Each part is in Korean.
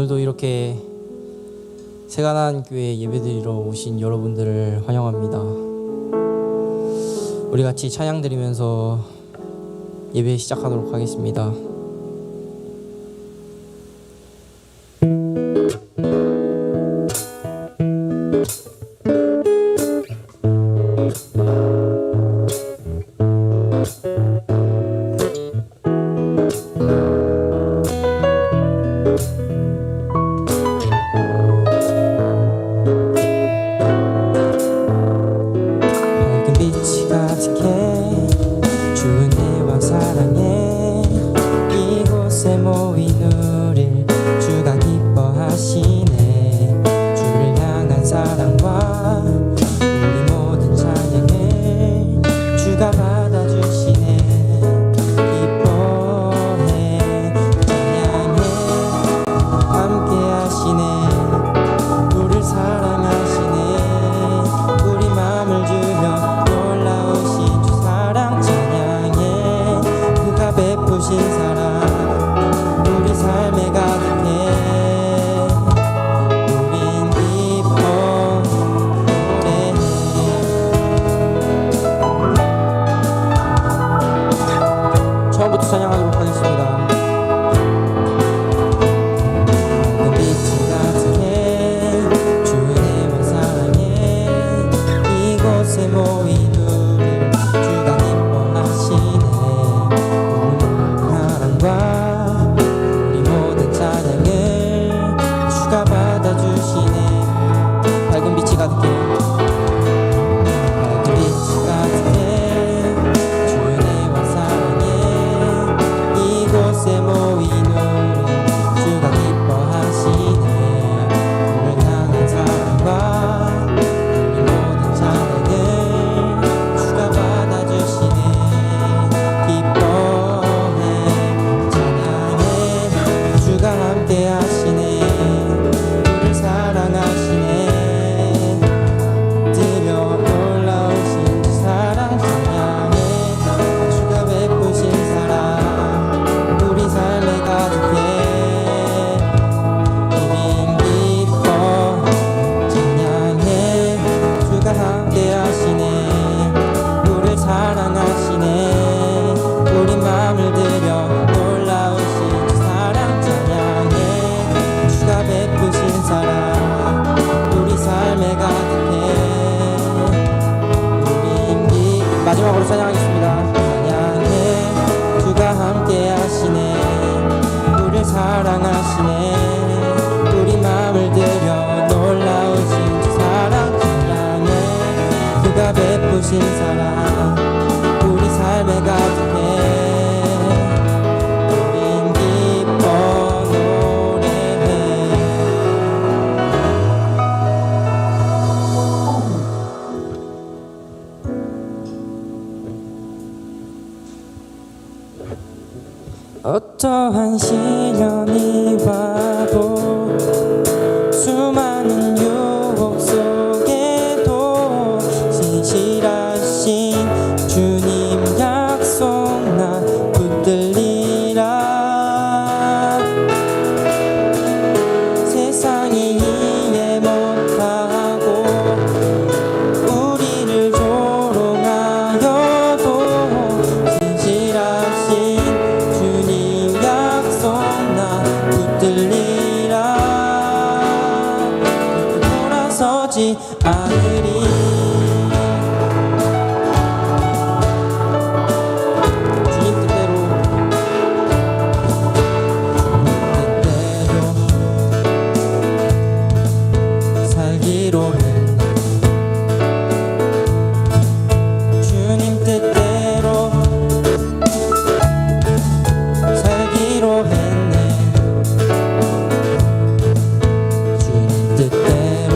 오늘도 이렇게 새가난 교회 예배드리러 오신 여러분들을 환영합니다. 우리 같이 찬양 드리면서 예배 시작하도록 하겠습니다. 마지막으로 찬양하겠습니다. 찬양해 주가 함께 하시네. 우리를 사랑하시네. 우리 마음을 들여 놀라우신 주 사랑 찬양해. 그가 베푸신 사랑 우리 삶에 가득해. 우린 기뻐 노래해. 어떠한 시련이 와도 수많은 유혹 속에도 진실하신 주님 약속 나 붙들리라. 세상이 이해 못하고 우리를 조롱하여도 진실하신 돌아서지 않으리. 주님 뜻대로 살기로 했네. 주님 뜻대로 살기로 했네. 주님 뜻대로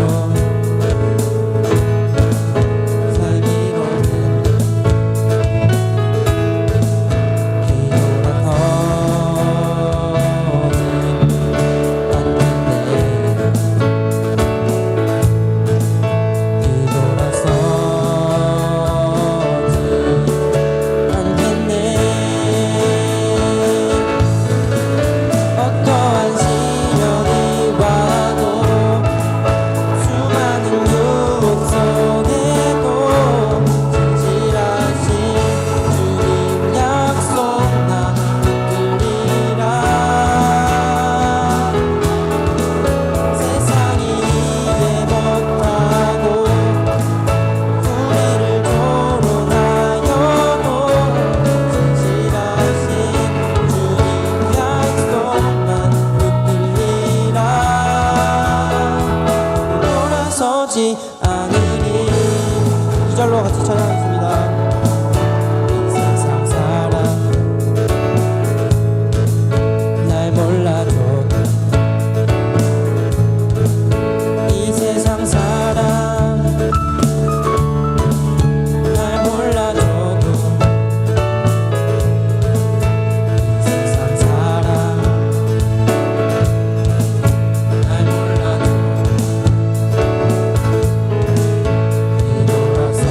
하지 않으리. 2절로 같이 찬양하겠습니다. 이 세상 사람 날 몰라도 이 세상 사람 날 몰라줘도 이 세상 사람 날 몰라도 뒤돌아서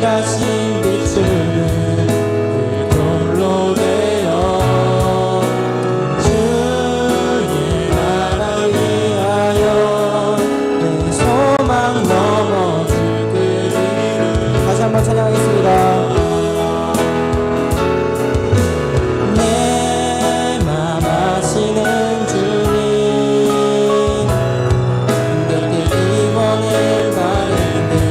일하신 비추는 그 돌로 되어 주의 나라 위하여 내 소망 넘어질 그 이름. 다시 한번 찬양하겠습니다. 내 맘 아시는 주님, 힘겹게 이번을 바랬네 다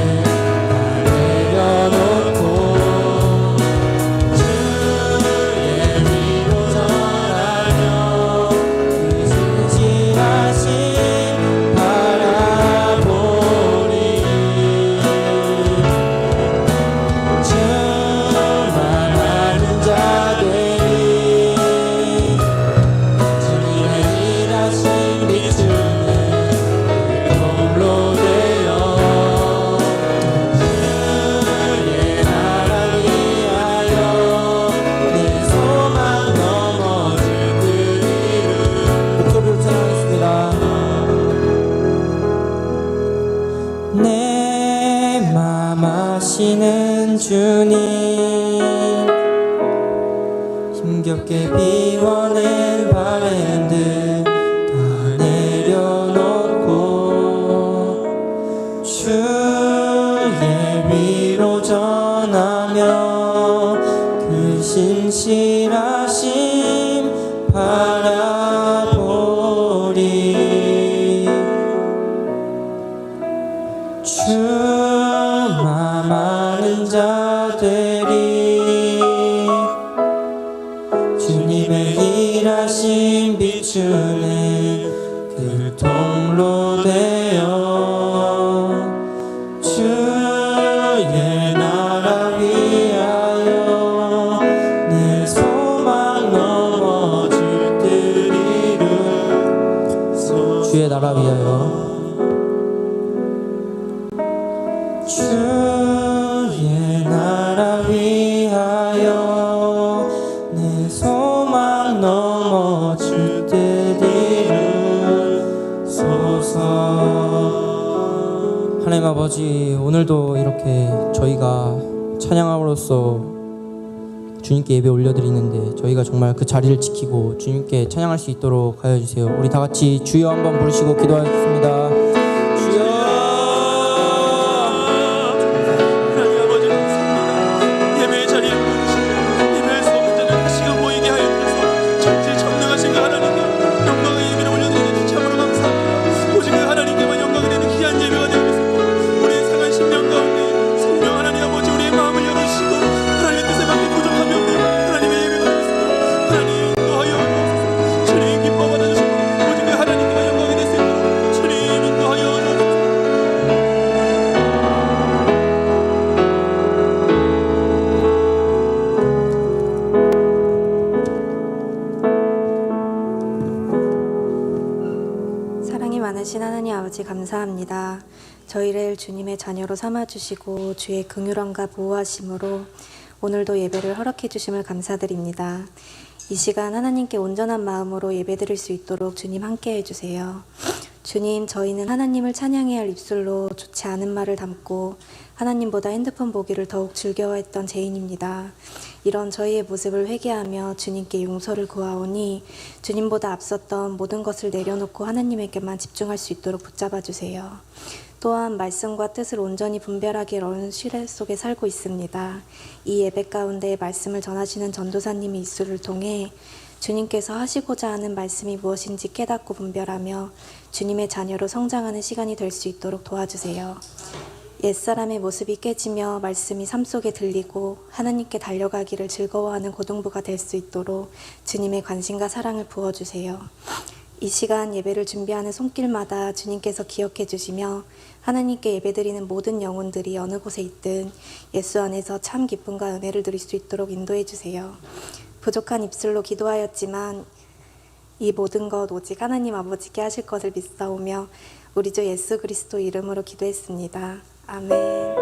내려놓고 주의 위로 전하며 그 신실하심 바라보리. 주만 아는 자들이 주님의 일하신 비추는 그 돌로 되어 주의 나라 위하여 내 소망 넘어질 그 이름. 목소리로 찬양하겠습니다. 내 맘 아시는 주님, 힘겹게 비워낸 바램들 다 내려놓고 주의 위로 전하며 그 신실하심 바라보리. 주만 아는 자들이 주님의 일하신 비추는 그 통로 되어 주의 나라 위하여 내 소망 넘어질 듯이를. 주의 나라 위하여 주의 나라 위하여 내 소망 넘어질 때 이루소서. 하나님 아버지, 오늘도 이렇게 저희가 찬양함으로써 주님께 예배 올려드리는데 저희가 정말 그 자리를 지키고 주님께 찬양할 수 있도록 하여 주세요. 우리 다 같이 주여 한번 부르시고 기도하겠습니다. 많으신 하나님 아버지 감사합니다. 저희를 주님의 자녀로 삼아주시고 주의 긍휼함과 보호하심으로 오늘도 예배를 허락해 주심을 감사드립니다. 이 시간 하나님께 온전한 마음으로 예배드릴 수 있도록 주님 함께 해주세요. 주님, 저희는 하나님을 찬양해야 할 입술로 좋지 않은 말을 담고 하나님보다 핸드폰 보기를 더욱 즐겨했던 죄인입니다. 이런 저희의 모습을 회개하며 주님께 용서를 구하오니 주님보다 앞섰던 모든 것을 내려놓고 하나님에게만 집중할 수 있도록 붙잡아 주세요. 또한 말씀과 뜻을 온전히 분별하기 어려운 시대 속에 살고 있습니다. 이 예배 가운데 말씀을 전하시는 전도사님의 입술을 통해 주님께서 하시고자 하는 말씀이 무엇인지 깨닫고 분별하며 주님의 자녀로 성장하는 시간이 될 수 있도록 도와주세요. 옛사람의 모습이 깨지며 말씀이 삶 속에 들리고 하나님께 달려가기를 즐거워하는 고등부가 될 수 있도록 주님의 관심과 사랑을 부어주세요. 이 시간 예배를 준비하는 손길마다 주님께서 기억해 주시며 하나님께 예배드리는 모든 영혼들이 어느 곳에 있든 예수 안에서 참 기쁨과 은혜를 누릴 수 있도록 인도해 주세요. 부족한 입술로 기도하였지만 이 모든 것 오직 하나님 아버지께 하실 것을 믿사오며 우리 주 예수 그리스도 이름으로 기도했습니다. 아멘.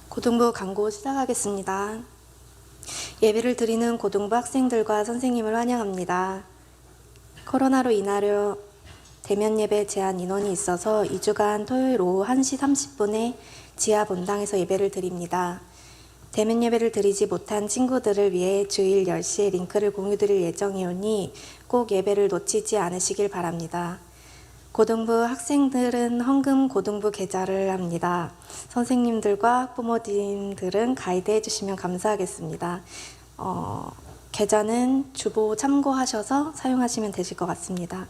고등부 강고 시작하겠습니다. 예배를 드리는 고등부 학생들과 선생님을 환영합니다. 코로나로 인하여 대면 예배 제한 인원이 있어서 2주간 토요일 오후 1시 30분에 지하 본당에서 예배를 드립니다. 대면 예배를 드리지 못한 친구들을 위해 주일 10시에 링크를 공유드릴 예정이오니 꼭 예배를 놓치지 않으시길 바랍니다. 고등부 학생들은 헌금 고등부 계좌를 합니다. 선생님들과 학부모님들은 가이드해 주시면 감사하겠습니다. 계좌는 주보 참고하셔서 사용하시면 되실 것 같습니다.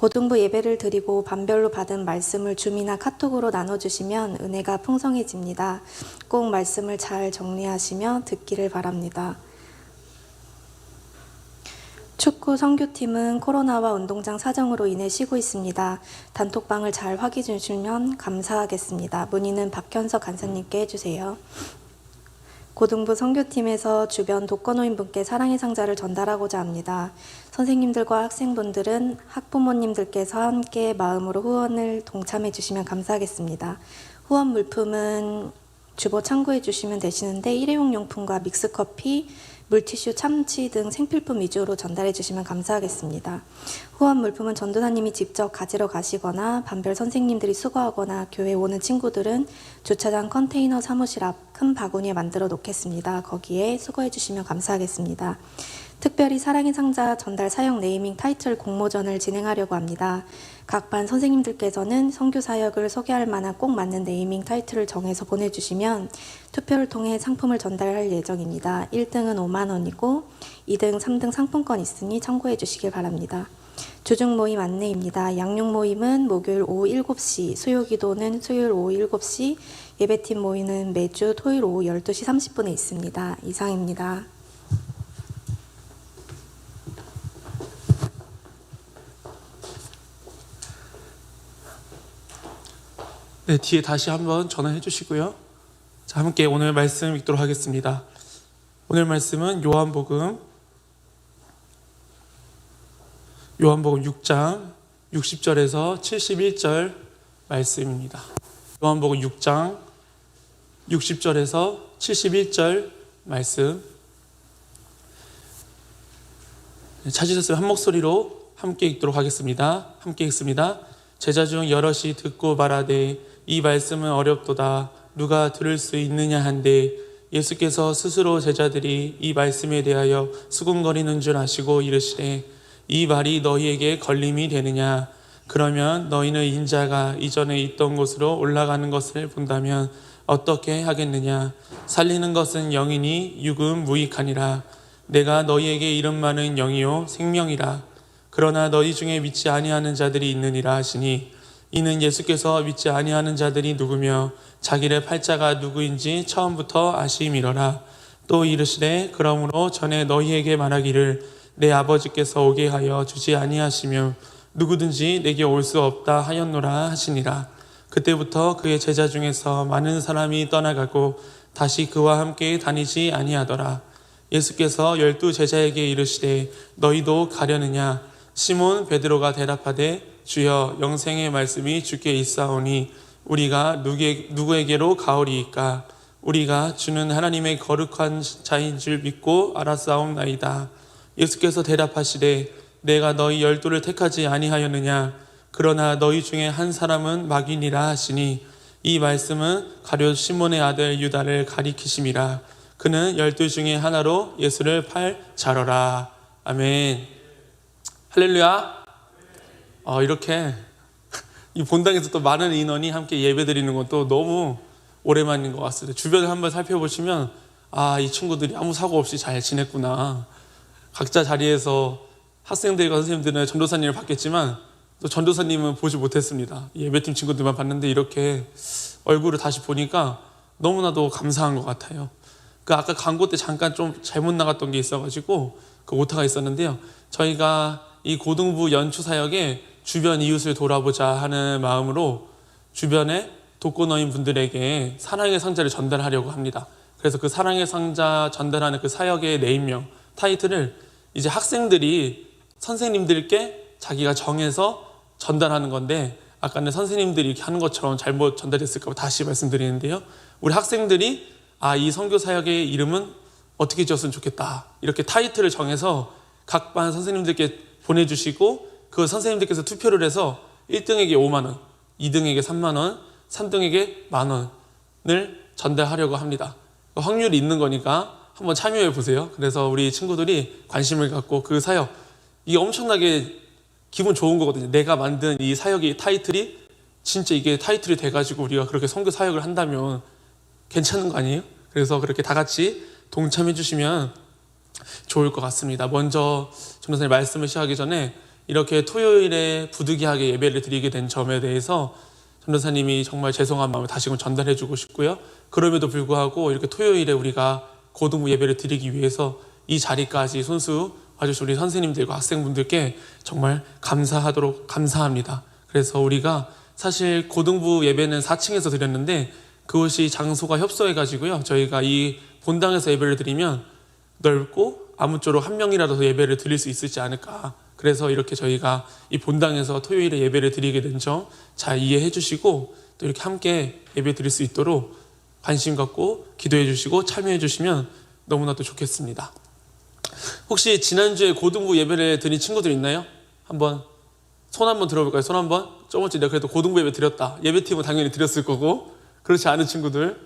고등부 예배를 드리고 반별로 받은 말씀을 줌이나 카톡으로 나눠주시면 은혜가 풍성해집니다. 꼭 말씀을 잘 정리하시며 듣기를 바랍니다. 축구 선교팀은 코로나와 운동장 사정으로 인해 쉬고 있습니다. 단톡방을 잘 확인해 주시면 감사하겠습니다. 문의는 박현석 간사님께 해주세요. 고등부 선교팀에서 주변 독거노인분께 사랑의 상자를 전달하고자 합니다. 선생님들과 학생분들은 학부모님들께서 함께 마음으로 후원을 동참해 주시면 감사하겠습니다. 후원 물품은 주보 참고해 주시면 되시는데 일회용 용품과 믹스커피, 물티슈, 참치 등 생필품 위주로 전달해 주시면 감사하겠습니다. 후원 물품은 전도사님이 직접 가지러 가시거나 반별 선생님들이 수거하거나 교회 오는 친구들은 주차장 컨테이너 사무실 앞 큰 바구니에 만들어 놓겠습니다. 거기에 수거해 주시면 감사하겠습니다. 특별히 사랑의 상자 전달 사역 네이밍 타이틀 공모전을 진행하려고 합니다. 각 반 선생님들께서는 선교 사역을 소개할 만한 꼭 맞는 네이밍 타이틀을 정해서 보내주시면 투표를 통해 상품을 전달할 예정입니다. 1등은 5만 원이고 2등, 3등 상품권 있으니 참고해 주시길 바랍니다. 주중 모임 안내입니다. 양육 모임은 목요일 오후 7시, 수요 기도는 수요일 오후 7시, 예배팀 모임은 매주 토요일 오후 12시 30분에 있습니다. 이상입니다. 네, 뒤에 다시 한번 전화해 주시고요. 자, 함께 오늘 말씀 읽도록 하겠습니다. 오늘 말씀은 요한복음 6장 60절에서 71절 말씀입니다. 요한복음 6장 60절에서 71절 말씀. 찾으셨으면 한 목소리로 함께 읽도록 하겠습니다. 함께 읽습니다. 제자 중 여럿이 듣고 말하되 이 말씀은 어렵도다 누가 들을 수 있느냐 한데 예수께서 스스로 제자들이 이 말씀에 대하여 수군거리는 줄 아시고 이르시되 이 말이 너희에게 걸림이 되느냐 그러면 너희는 인자가 이전에 있던 곳으로 올라가는 것을 본다면 어떻게 하겠느냐 살리는 것은 영이니 육은 무익하니라 내가 너희에게 이른 말은 영이요 생명이라 그러나 너희 중에 믿지 아니하는 자들이 있느니라 하시니 이는 예수께서 믿지 아니하는 자들이 누구며 자기를 팔자가 누구인지 처음부터 아심이러라. 또 이르시되 그러므로 전에 너희에게 말하기를 내 아버지께서 오게 하여 주지 아니하시며 누구든지 내게 올 수 없다 하였노라 하시니라. 그때부터 그의 제자 중에서 많은 사람이 떠나가고 다시 그와 함께 다니지 아니하더라. 예수께서 12 제자에게 이르시되 너희도 가려느냐 시몬 베드로가 대답하되 주여 영생의 말씀이 주께 있사오니 우리가 누구에게로 가오리이까 우리가 주는 하나님의 거룩한 자인 줄 믿고 알았사옵나이다. 예수께서 대답하시되 내가 너희 12를 택하지 아니하였느냐 그러나 너희 중에 한 사람은 마귀니라 하시니 이 말씀은 가룟 시몬의 아들 유다를 가리키심이라. 그는 12 중에 하나로 예수를 팔 자러라. 아멘. 할렐루야. 이렇게 이 본당에서 또 많은 인원이 함께 예배드리는 것도 너무 오랜만인 것 같습니다. 주변을 한번 살펴보시면 이 친구들이 아무 사고 없이 잘 지냈구나. 각자 자리에서 학생들과 선생님들은 전도사님을 봤겠지만 또 전도사님은 보지 못했습니다. 예배팀 친구들만 봤는데 이렇게 얼굴을 다시 보니까 너무나도 감사한 것 같아요. 아까 광고 때 잠깐 좀 잘못 나갔던 게 있어가지고 그 오타가 있었는데요. 저희가 이 고등부 연초 사역에 주변 이웃을 돌아보자 하는 마음으로 주변에 독거노인 분들에게 사랑의 상자를 전달하려고 합니다. 그래서 그 사랑의 상자 전달하는 그 사역의 네임명 타이틀을 이제 학생들이 선생님들께 자기가 정해서 전달하는 건데 아까는 선생님들이 이렇게 하는 것처럼 잘못 전달했을까 봐 다시 말씀드리는데요. 우리 학생들이 이 선교 사역의 이름은 어떻게 지었으면 좋겠다. 이렇게 타이틀을 정해서 각 반 선생님들께 보내주시고 그 선생님들께서 투표를 해서 1등에게 5만 원, 2등에게 3만 원, 3등에게 1만 원을 전달하려고 합니다. 확률이 있는 거니까 한번 참여해 보세요. 그래서 우리 친구들이 관심을 갖고 그 사역, 이게 엄청나게 기분 좋은 거거든요. 내가 만든 이 사역의 타이틀이 진짜 이게 타이틀이 돼가지고 우리가 그렇게 선교 사역을 한다면 괜찮은 거 아니에요? 그래서 그렇게 다 같이 동참해 주시면 좋을 것 같습니다. 먼저 전도사님 말씀을 시작하기 전에 이렇게 토요일에 부득이하게 예배를 드리게 된 점에 대해서 전도사님이 정말 죄송한 마음을 다시금 전달해 주고 싶고요. 그럼에도 불구하고 이렇게 토요일에 우리가 고등부 예배를 드리기 위해서 이 자리까지 손수 와주신 우리 선생님들과 학생분들께 정말 감사합니다. 그래서 우리가 사실 고등부 예배는 4층에서 드렸는데 그것이 장소가 협소해가지고요. 저희가 이 본당에서 예배를 드리면 넓고 아무쪼록 한 명이라도 더 예배를 드릴 수 있을지 않을까. 그래서 이렇게 저희가 이 본당에서 토요일에 예배를 드리게 된 점 잘 이해해 주시고 또 이렇게 함께 예배 드릴 수 있도록 관심 갖고 기도해 주시고 참여해 주시면 너무나도 좋겠습니다. 혹시 지난주에 고등부 예배를 드린 친구들 있나요? 손 한번 들어볼까요? 손 한번. 저번주에 내가 그래도 고등부 예배 드렸다. 예배팀은 당연히 드렸을 거고 그렇지 않은 친구들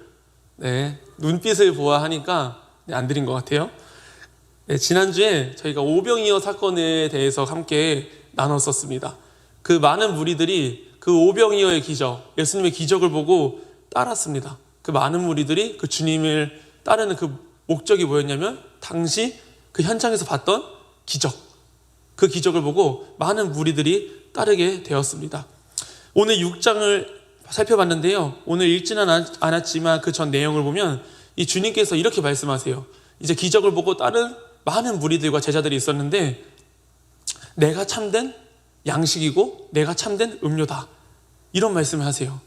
눈빛을 보아하니까 안 드린 것 같아요. 지난주에 저희가 오병이어 사건에 대해서 함께 나눴었습니다. 그 많은 무리들이 그 오병이어의 기적, 예수님의 기적을 보고 따랐습니다. 그 많은 무리들이 그 주님을 따르는 그 목적이 뭐였냐면 당시 그 현장에서 봤던 기적, 그 기적을 보고 많은 무리들이 따르게 되었습니다. 오늘 6장을 살펴봤는데요. 오늘 읽지는 않았지만 그 전 내용을 보면 이 주님께서 이렇게 말씀하세요. 이제 기적을 보고 따른 많은 무리들과 제자들이 있었는데 내가 참된 양식이고 내가 참된 음료다. 이런 말씀을 하세요.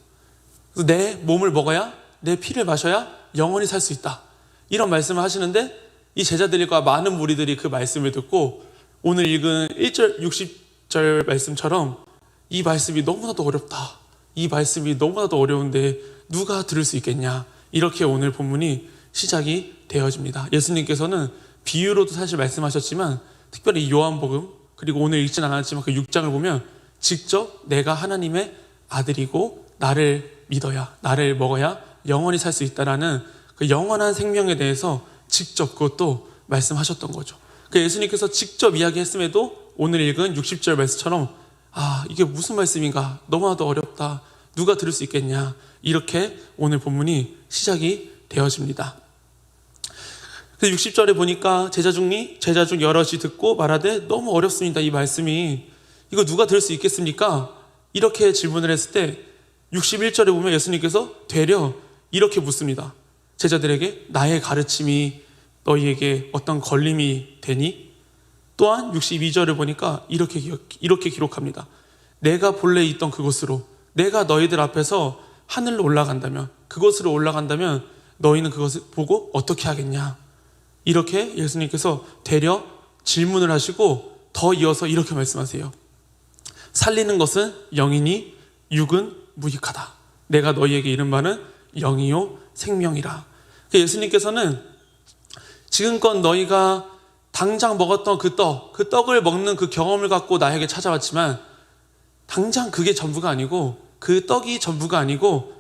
그래서 내 몸을 먹어야 내 피를 마셔야 영원히 살 수 있다. 이런 말씀을 하시는데 이 제자들과 많은 무리들이 그 말씀을 듣고 오늘 읽은 1절 60절 말씀처럼 이 말씀이 너무나도 어렵다. 이 말씀이 너무나도 어려운데 누가 들을 수 있겠냐. 이렇게 오늘 본문이 시작이 되어집니다. 예수님께서는 비유로도 사실 말씀하셨지만 특별히 요한복음 그리고 오늘 읽진 않았지만 그 6장을 보면 직접 내가 하나님의 아들이고 나를 믿어야 나를 먹어야 영원히 살 수 있다라는 그 영원한 생명에 대해서 직접 그것도 말씀하셨던 거죠. 그 예수님께서 직접 이야기했음에도 오늘 읽은 60절 말씀처럼 이게 무슨 말씀인가 너무나도 어렵다. 누가 들을 수 있겠냐. 이렇게 오늘 본문이 시작이 되어집니다. 60절에 보니까 제자 중 여럿이 듣고 말하되 너무 어렵습니다. 이 말씀이 이거 누가 들을 수 있겠습니까? 이렇게 질문을 했을 때 61절에 보면 예수님께서 되려 이렇게 묻습니다. 제자들에게 나의 가르침이 너희에게 어떤 걸림이 되니? 또한 62절을 보니까 이렇게 기록합니다. 내가 본래 있던 그곳으로 내가 너희들 앞에서 하늘로 올라간다면 그곳으로 올라간다면 너희는 그것을 보고 어떻게 하겠냐? 이렇게 예수님께서 되려 질문을 하시고 더 이어서 이렇게 말씀하세요. 살리는 것은 영이니 육은 무익하다. 내가 너희에게 이른 바는 영이요 생명이라. 예수님께서는 지금껏 너희가 당장 먹었던 그 떡을 먹는 그 경험을 갖고 나에게 찾아왔지만 당장 그게 전부가 아니고 그 떡이 전부가 아니고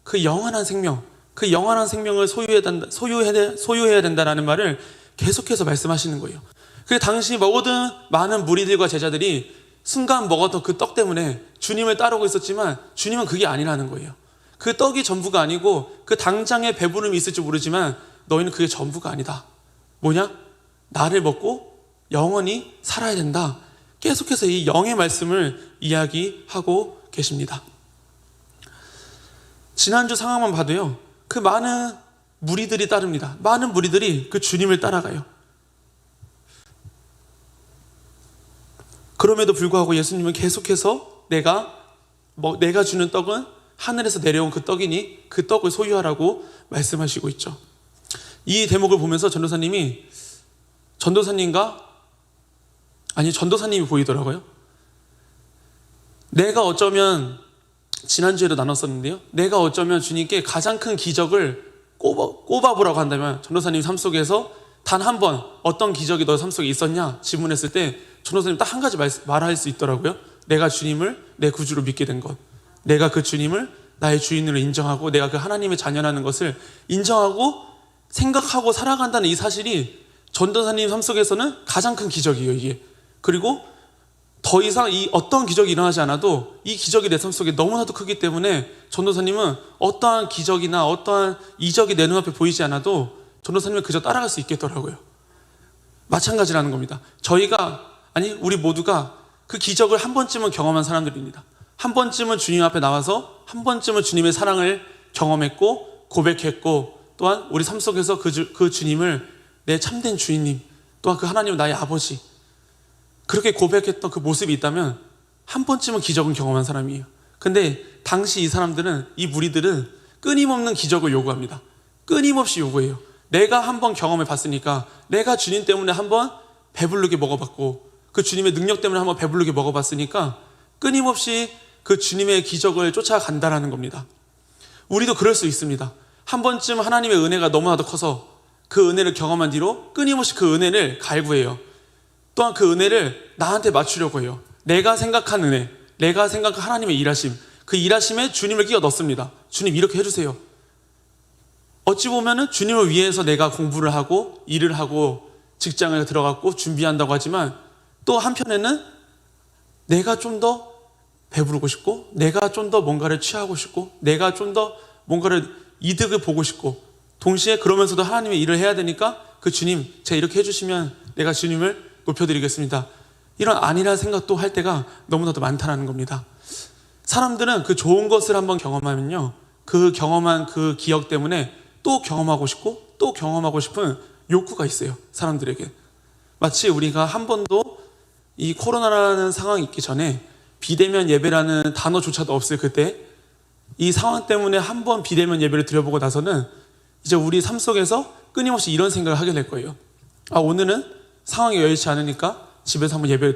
그 영원한 생명, 그 영원한 생명을 소유해야 된다는 말을 계속해서 말씀하시는 거예요. 그 당시 모든 많은 무리들과 제자들이 순간 먹었던 그 떡 때문에 주님을 따르고 있었지만 주님은 그게 아니라는 거예요. 그 떡이 전부가 아니고 그 당장의 배부름이 있을지 모르지만 너희는 그게 전부가 아니다. 뭐냐? 나를 먹고 영원히 살아야 된다. 계속해서 이 영의 말씀을 이야기하고 계십니다. 지난주 상황만 봐도요. 그 많은 무리들이 따릅니다. 많은 무리들이 그 주님을 따라가요. 그럼에도 불구하고 예수님은 계속해서 내가 주는 떡은 하늘에서 내려온 그 떡이니 그 떡을 소유하라고 말씀하시고 있죠. 이 대목을 보면서 전도사님이 보이더라고요. 내가 어쩌면 지난주에도 나눴었는데요. 내가 어쩌면 주님께 가장 큰 기적을 꼽아보라고 한다면 전도사님 삶 속에서 단 한 번 어떤 기적이 너 삶 속에 있었냐 질문했을 때 전도사님 딱 한 가지 말할 수 있더라고요. 내가 주님을 내 구주로 믿게 된 것, 내가 그 주님을 나의 주인으로 인정하고 내가 그 하나님의 자녀라는 것을 인정하고 생각하고 살아간다는 이 사실이 전도사님 삶 속에서는 가장 큰 기적이에요, 이게. 그리고 더 이상 이 어떤 기적이 일어나지 않아도 이 기적이 내 삶 속에 너무나도 크기 때문에 전도사님은 어떠한 기적이나 어떠한 이적이 내 눈앞에 보이지 않아도 전도사님은 그저 따라갈 수 있겠더라고요. 마찬가지라는 겁니다. 우리 모두가 그 기적을 한 번쯤은 경험한 사람들입니다. 한 번쯤은 주님 앞에 나와서 한 번쯤은 주님의 사랑을 경험했고 고백했고, 또한 우리 삶 속에서 그 주님을 내 참된 주인님, 또한 그 하나님은 나의 아버지, 그렇게 고백했던 그 모습이 있다면 한 번쯤은 기적은 경험한 사람이에요. 근데 당시 이 무리들은 끊임없는 기적을 요구합니다. 끊임없이 요구해요. 내가 한번 경험해 봤으니까, 내가 주님 때문에 한번 배부르게 먹어봤고 그 주님의 능력 때문에 한번 배부르게 먹어봤으니까 끊임없이 그 주님의 기적을 쫓아간다라는 겁니다. 우리도 그럴 수 있습니다. 한 번쯤 하나님의 은혜가 너무나도 커서 그 은혜를 경험한 뒤로 끊임없이 그 은혜를 갈구해요. 또한 그 은혜를 나한테 맞추려고 해요. 내가 생각한 은혜, 내가 생각한 하나님의 일하심, 그 일하심에 주님을 끼워 넣습니다. 주님 이렇게 해주세요. 어찌 보면은 주님을 위해서 내가 공부를 하고 일을 하고 직장에 들어갔고 준비한다고 하지만, 또 한편에는 내가 좀 더 배부르고 싶고, 내가 좀 더 뭔가를 취하고 싶고, 내가 좀 더 뭔가를 이득을 보고 싶고, 동시에 그러면서도 하나님의 일을 해야 되니까 그 주님 제가 이렇게 해주시면 내가 주님을 높여드리겠습니다, 이런 아니라는 생각도 할 때가 너무나도 많다는 겁니다. 사람들은 그 좋은 것을 한번 경험하면요, 그 경험한 그 기억 때문에 또 경험하고 싶고 또 경험하고 싶은 욕구가 있어요, 사람들에게. 마치 우리가 한 번도 이 코로나라는 상황이 있기 전에 비대면 예배라는 단어조차도 없을 그때, 이 상황 때문에 한 번 비대면 예배를 드려보고 나서는 이제 우리 삶 속에서 끊임없이 이런 생각을 하게 될 거예요. 오늘은 상황이 여의치 않으니까 집에서 한번 예배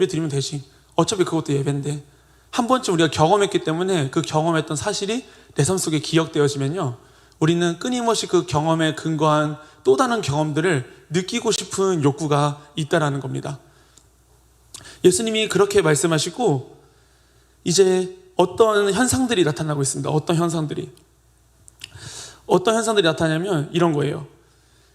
드리면 되지, 어차피 그것도 예배인데. 한 번쯤 우리가 경험했기 때문에 그 경험했던 사실이 내 삶 속에 기억되어지면요, 우리는 끊임없이 그 경험에 근거한 또 다른 경험들을 느끼고 싶은 욕구가 있다라는 겁니다. 예수님이 그렇게 말씀하시고 이제 어떤 현상들이 나타나고 있습니다. 어떤 현상들이 나타나냐면 이런 거예요.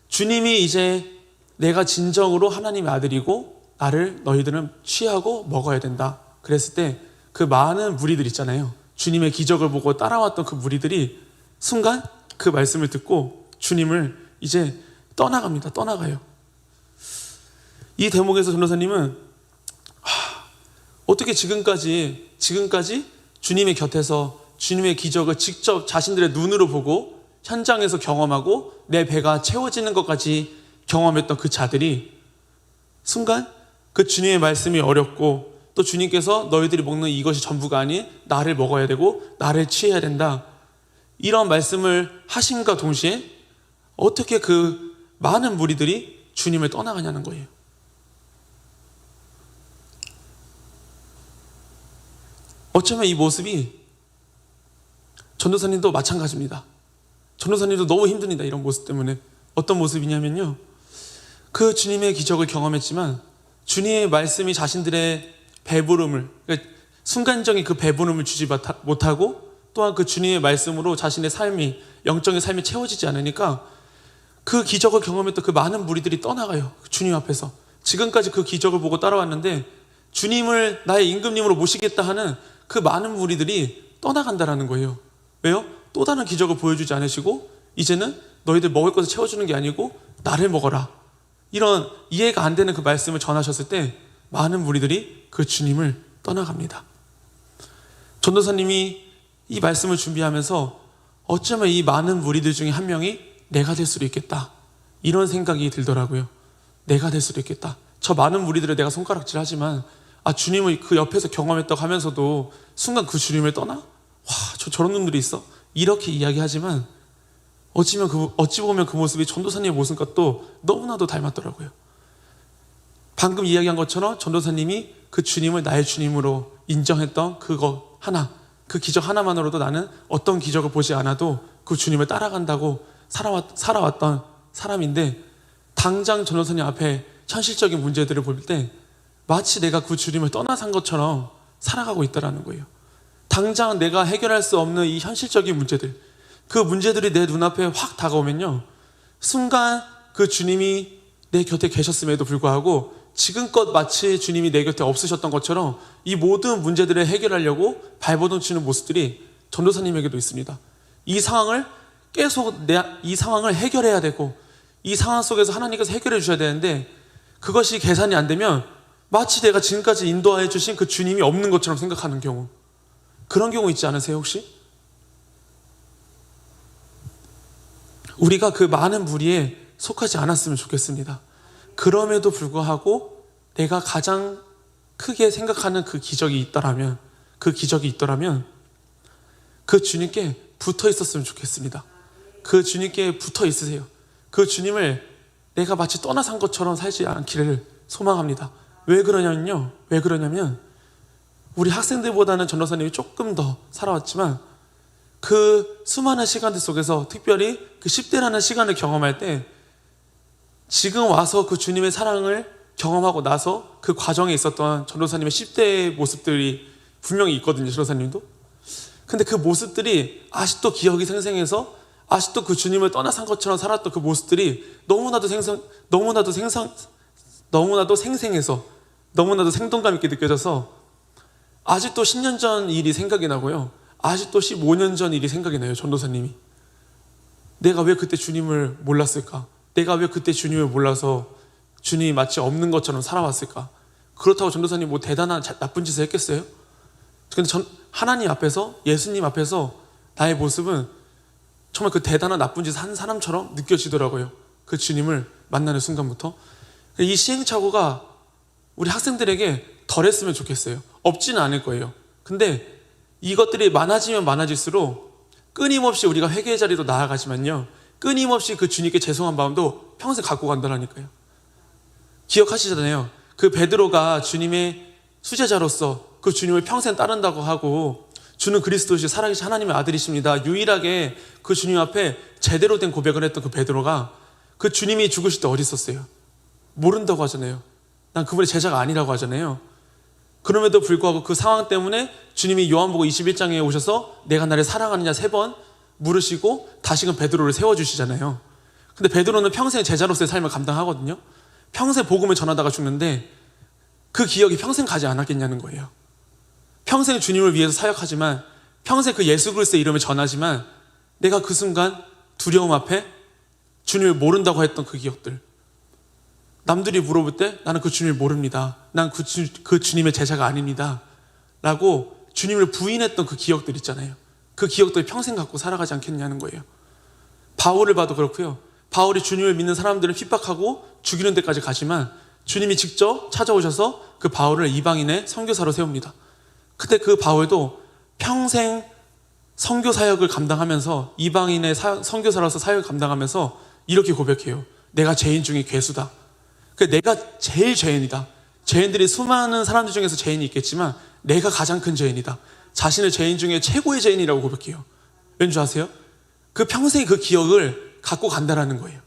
주님이 이제 내가 진정으로 하나님의 아들이고 나를 너희들은 취하고 먹어야 된다 그랬을 때, 그 많은 무리들 있잖아요. 주님의 기적을 보고 따라왔던 그 무리들이 순간 그 말씀을 듣고 주님을 이제 떠나가요. 이 대목에서 전도사님은 어떻게 지금까지 주님의 곁에서 주님의 기적을 직접 자신들의 눈으로 보고 현장에서 경험하고 내 배가 채워지는 것까지 경험했던 그 자들이 순간 그 주님의 말씀이 어렵고, 또 주님께서 너희들이 먹는 이것이 전부가 아닌 나를 먹어야 되고 나를 취해야 된다, 이런 말씀을 하심과 동시에 어떻게 그 많은 무리들이 주님을 떠나가냐는 거예요. 어쩌면 이 모습이 전도사님도 마찬가지입니다. 전도사님도 너무 힘듭니다, 이런 모습 때문에. 어떤 모습이냐면요, 그 주님의 기적을 경험했지만 주님의 말씀이 자신들의 배부름을, 그러니까 순간적인 그 배부름을 주지 못하고, 또한 그 주님의 말씀으로 자신의 삶이, 영적인 삶이 채워지지 않으니까 그 기적을 경험했던 그 많은 무리들이 떠나가요. 주님 앞에서. 지금까지 그 기적을 보고 따라왔는데 주님을 나의 임금님으로 모시겠다 하는 그 많은 무리들이 떠나간다라는 거예요. 왜요? 또 다른 기적을 보여주지 않으시고 이제는 너희들 먹을 것을 채워주는 게 아니고 나를 먹어라, 이런 이해가 안 되는 그 말씀을 전하셨을 때 많은 무리들이 그 주님을 떠나갑니다. 전도사님이 이 말씀을 준비하면서 어쩌면 이 많은 무리들 중에 한 명이 내가 될 수도 있겠다, 이런 생각이 들더라고요. 내가 될 수도 있겠다. 저 많은 무리들을 내가 손가락질 하지만 주님을 그 옆에서 경험했다고 하면서도 순간 그 주님을 떠나? 저런 놈들이 있어? 이렇게 이야기하지만 어찌 보면 그 모습이 전도사님의 모습과 또 너무나도 닮았더라고요. 방금 이야기한 것처럼 전도사님이 그 주님을 나의 주님으로 인정했던 그 기적 하나만으로도 나는 어떤 기적을 보지 않아도 그 주님을 따라간다고 살아왔던 사람인데 당장 전도사님 앞에 현실적인 문제들을 볼 때 마치 내가 그 주님을 떠나 산 것처럼 살아가고 있다는 거예요. 당장 내가 해결할 수 없는 이 현실적인 문제들, 그 문제들이 내 눈앞에 확 다가오면요, 순간 그 주님이 내 곁에 계셨음에도 불구하고 지금껏 마치 주님이 내 곁에 없으셨던 것처럼 이 모든 문제들을 해결하려고 발버둥 치는 모습들이 전도사님에게도 있습니다. 이 상황을 계속 이 상황을 해결해야 되고 이 상황 속에서 하나님께서 해결해 주셔야 되는데 그것이 계산이 안 되면 마치 내가 지금까지 인도하여 주신 그 주님이 없는 것처럼 생각하는 경우, 그런 경우 있지 않으세요 혹시? 우리가 그 많은 무리에 속하지 않았으면 좋겠습니다. 그럼에도 불구하고 내가 가장 크게 생각하는 그 기적이 있더라면 그 주님께 붙어 있었으면 좋겠습니다. 그 주님께 붙어 있으세요. 그 주님을 내가 마치 떠나 산 것처럼 살지 않기를 소망합니다. 왜 그러냐면 우리 학생들보다는 전도사님이 조금 더 살아왔지만 그 수많은 시간들 속에서 특별히 그 10대라는 시간을 경험할 때 지금 와서 그 주님의 사랑을 경험하고 나서 그 과정에 있었던 전도사님의 10대의 모습들이 분명히 있거든요. 전도사님도. 근데 그 모습들이 아직도 기억이 생생해서 아직도 그 주님을 떠나 산 것처럼 살았던 그 모습들이 너무나도 생생해서 너무나도 생동감 있게 느껴져서 아직도 10년 전 일이 생각이 나고요. 아직도 15년 전 일이 생각이 나요. 전도사님이. 내가 왜 그때 주님을 몰랐을까? 내가 왜 그때 주님을 몰라서 주님이 마치 없는 것처럼 살아왔을까? 그렇다고 전도사님 뭐 대단한 나쁜 짓을 했겠어요? 근데 하나님 앞에서, 예수님 앞에서 나의 모습은 정말 그 대단한 나쁜 짓을 한 사람처럼 느껴지더라고요. 그 주님을 만나는 순간부터. 이 시행착오가 우리 학생들에게 덜했으면 좋겠어요. 없지는 않을 거예요. 근데 이것들이 많아지면 많아질수록 끊임없이 우리가 회개의 자리로 나아가지만요, 끊임없이 그 주님께 죄송한 마음도 평생 갖고 간다니까요. 기억하시잖아요. 그 베드로가 주님의 수제자로서 그 주님을 평생 따른다고 하고 주는 그리스도시 살아계신 하나님의 아들이십니다. 유일하게 그 주님 앞에 제대로 된 고백을 했던 그 베드로가 그 주님이 죽으실 때 어디 있었어요? 모른다고 하잖아요. 난 그분의 제자가 아니라고 하잖아요. 그럼에도 불구하고 그 상황 때문에 주님이 요한복음 21장에 오셔서 내가 나를 사랑하느냐 3번 물으시고 다시금 베드로를 세워주시잖아요. 근데 베드로는 평생 제자로서의 삶을 감당하거든요. 평생 복음을 전하다가 죽는데 그 기억이 평생 가지 않았겠냐는 거예요. 평생 주님을 위해서 사역하지만, 평생 그 예수 그리스도의 이름을 전하지만 내가 그 순간 두려움 앞에 주님을 모른다고 했던 그 기억들, 남들이 물어볼 때 나는 그 주님을 모릅니다, 난 그 주님의 제자가 아닙니다 라고 주님을 부인했던 그 기억들 있잖아요. 그 기억들을 평생 갖고 살아가지 않겠냐는 거예요. 바울을 봐도 그렇고요. 바울이 주님을 믿는 사람들을 핍박하고 죽이는 데까지 가지만 주님이 직접 찾아오셔서 그 바울을 이방인의 선교사로 세웁니다. 근데 그 바울도 평생 선교 사역을 감당하면서, 이방인의 선교사로서 사역을 감당하면서 이렇게 고백해요. 내가 죄인 중에 괴수다. 내가 제일 죄인이다. 죄인들이 수많은 사람들 중에서 죄인이 있겠지만 내가 가장 큰 죄인이다. 자신을 죄인 중에 최고의 죄인이라고 고백해요. 왠지 아세요? 그 평생 그 기억을 갖고 간다라는 거예요.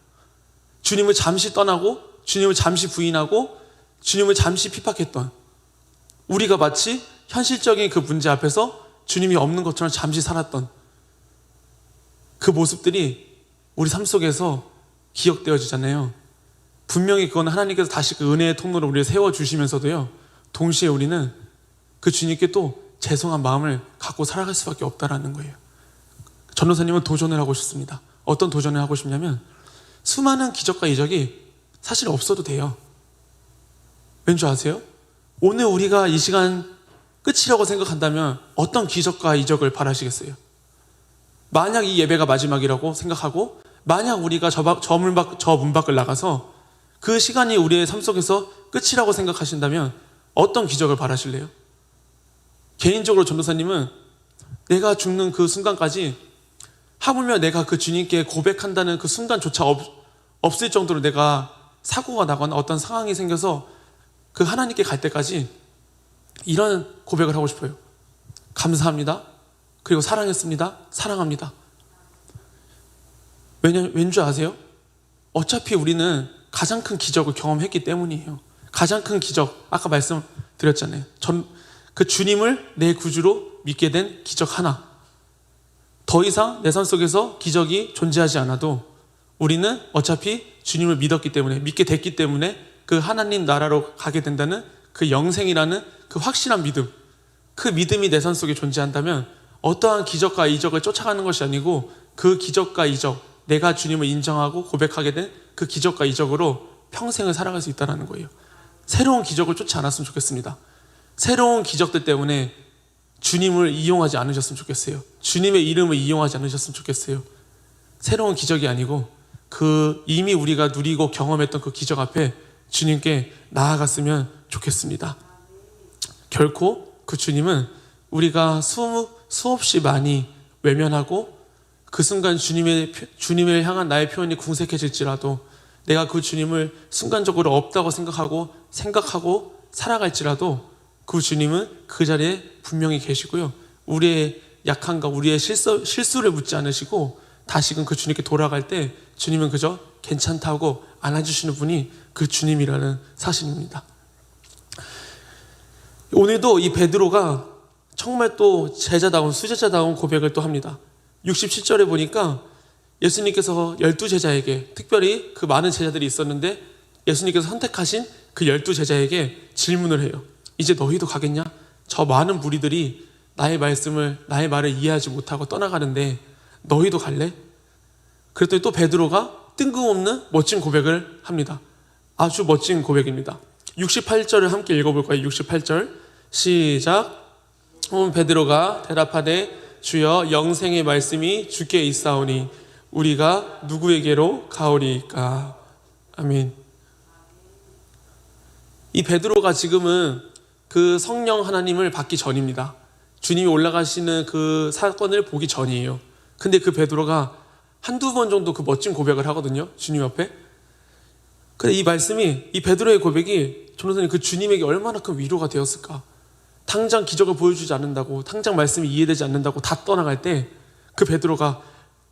주님을 잠시 떠나고, 주님을 잠시 부인하고, 주님을 잠시 핍박했던 우리가 마치 현실적인 그 문제 앞에서 주님이 없는 것처럼 잠시 살았던 그 모습들이 우리 삶 속에서 기억되어지잖아요. 분명히 그건 하나님께서 다시 그 은혜의 통로로 우리를 세워주시면서도요, 동시에 우리는 그 주님께 또 죄송한 마음을 갖고 살아갈 수밖에 없다라는 거예요. 전도사님은 도전을 하고 싶습니다. 어떤 도전을 하고 싶냐면, 수많은 기적과 이적이 사실 없어도 돼요. 왠지 아세요? 오늘 우리가 이 시간 끝이라고 생각한다면 어떤 기적과 이적을 바라시겠어요? 만약 이 예배가 마지막이라고 생각하고, 만약 우리가 저 문 밖을 나가서 그 시간이 우리의 삶 속에서 끝이라고 생각하신다면 어떤 기적을 바라실래요? 개인적으로 전도사님은 내가 죽는 그 순간까지, 하물며 내가 그 주님께 고백한다는 그 순간조차 없을 정도로 내가 사고가 나거나 어떤 상황이 생겨서 그 하나님께 갈 때까지 이런 고백을 하고 싶어요. 감사합니다. 그리고 사랑했습니다. 사랑합니다. 왠줄 아세요? 어차피 우리는 가장 큰 기적을 경험했기 때문이에요. 가장 큰 기적, 아까 말씀드렸잖아요. 그 주님을 내 구주로 믿게 된 기적 하나. 더 이상 내 삶 속에서 기적이 존재하지 않아도 우리는 어차피 주님을 믿었기 때문에, 믿게 됐기 때문에 그 하나님 나라로 가게 된다는 그 영생이라는 그 확실한 믿음, 그 믿음이 내 삶 속에 존재한다면 어떠한 기적과 이적을 쫓아가는 것이 아니고 그 기적과 이적, 내가 주님을 인정하고 고백하게 된 그 기적과 이적으로 평생을 살아갈 수 있다는 거예요. 새로운 기적을 쫓지 않았으면 좋겠습니다. 새로운 기적들 때문에 주님을 이용하지 않으셨으면 좋겠어요. 주님의 이름을 이용하지 않으셨으면 좋겠어요. 새로운 기적이 아니고 그 이미 우리가 누리고 경험했던 그 기적 앞에 주님께 나아갔으면 좋겠습니다. 결코 그 주님은 우리가 수없이 많이 외면하고 그 순간 주님을 향한 나의 표현이 궁색해질지라도 내가 그 주님을 순간적으로 없다고 생각하고 살아갈지라도 그 주님은 그 자리에 분명히 계시고요. 우리의 약함과 우리의 실수를 묻지 않으시고 다시금 그 주님께 돌아갈 때 주님은 그저 괜찮다고 안아주시는 분이 그 주님이라는 사실입니다. 오늘도 이 베드로가 정말 또 수제자다운 고백을 또 합니다. 67절에 보니까 예수님께서 12제자에게, 특별히 그 많은 제자들이 있었는데 예수님께서 선택하신 그 12제자에게 질문을 해요. 이제 너희도 가겠냐? 저 많은 무리들이 나의 말을 이해하지 못하고 떠나가는데 너희도 갈래? 그랬더니 또 베드로가 뜬금없는 멋진 고백을 합니다. 아주 멋진 고백입니다. 68절을 함께 읽어볼 거예요. 68절 시작. 베드로가 대답하되 주여 영생의 말씀이 주께 있사오니 우리가 누구에게로 가오리이까. 아멘. 이 베드로가 지금은 그 성령 하나님을 받기 전입니다. 주님이 올라가시는 그 사건을 보기 전이에요. 근데 그 베드로가 한두 번 정도 그 멋진 고백을 하거든요. 주님 앞에. 근데 이 말씀이, 이 베드로의 고백이 전도사님 그 주님에게 얼마나 큰 위로가 되었을까. 당장 기적을 보여주지 않는다고, 당장 말씀이 이해되지 않는다고 다 떠나갈 때 그 베드로가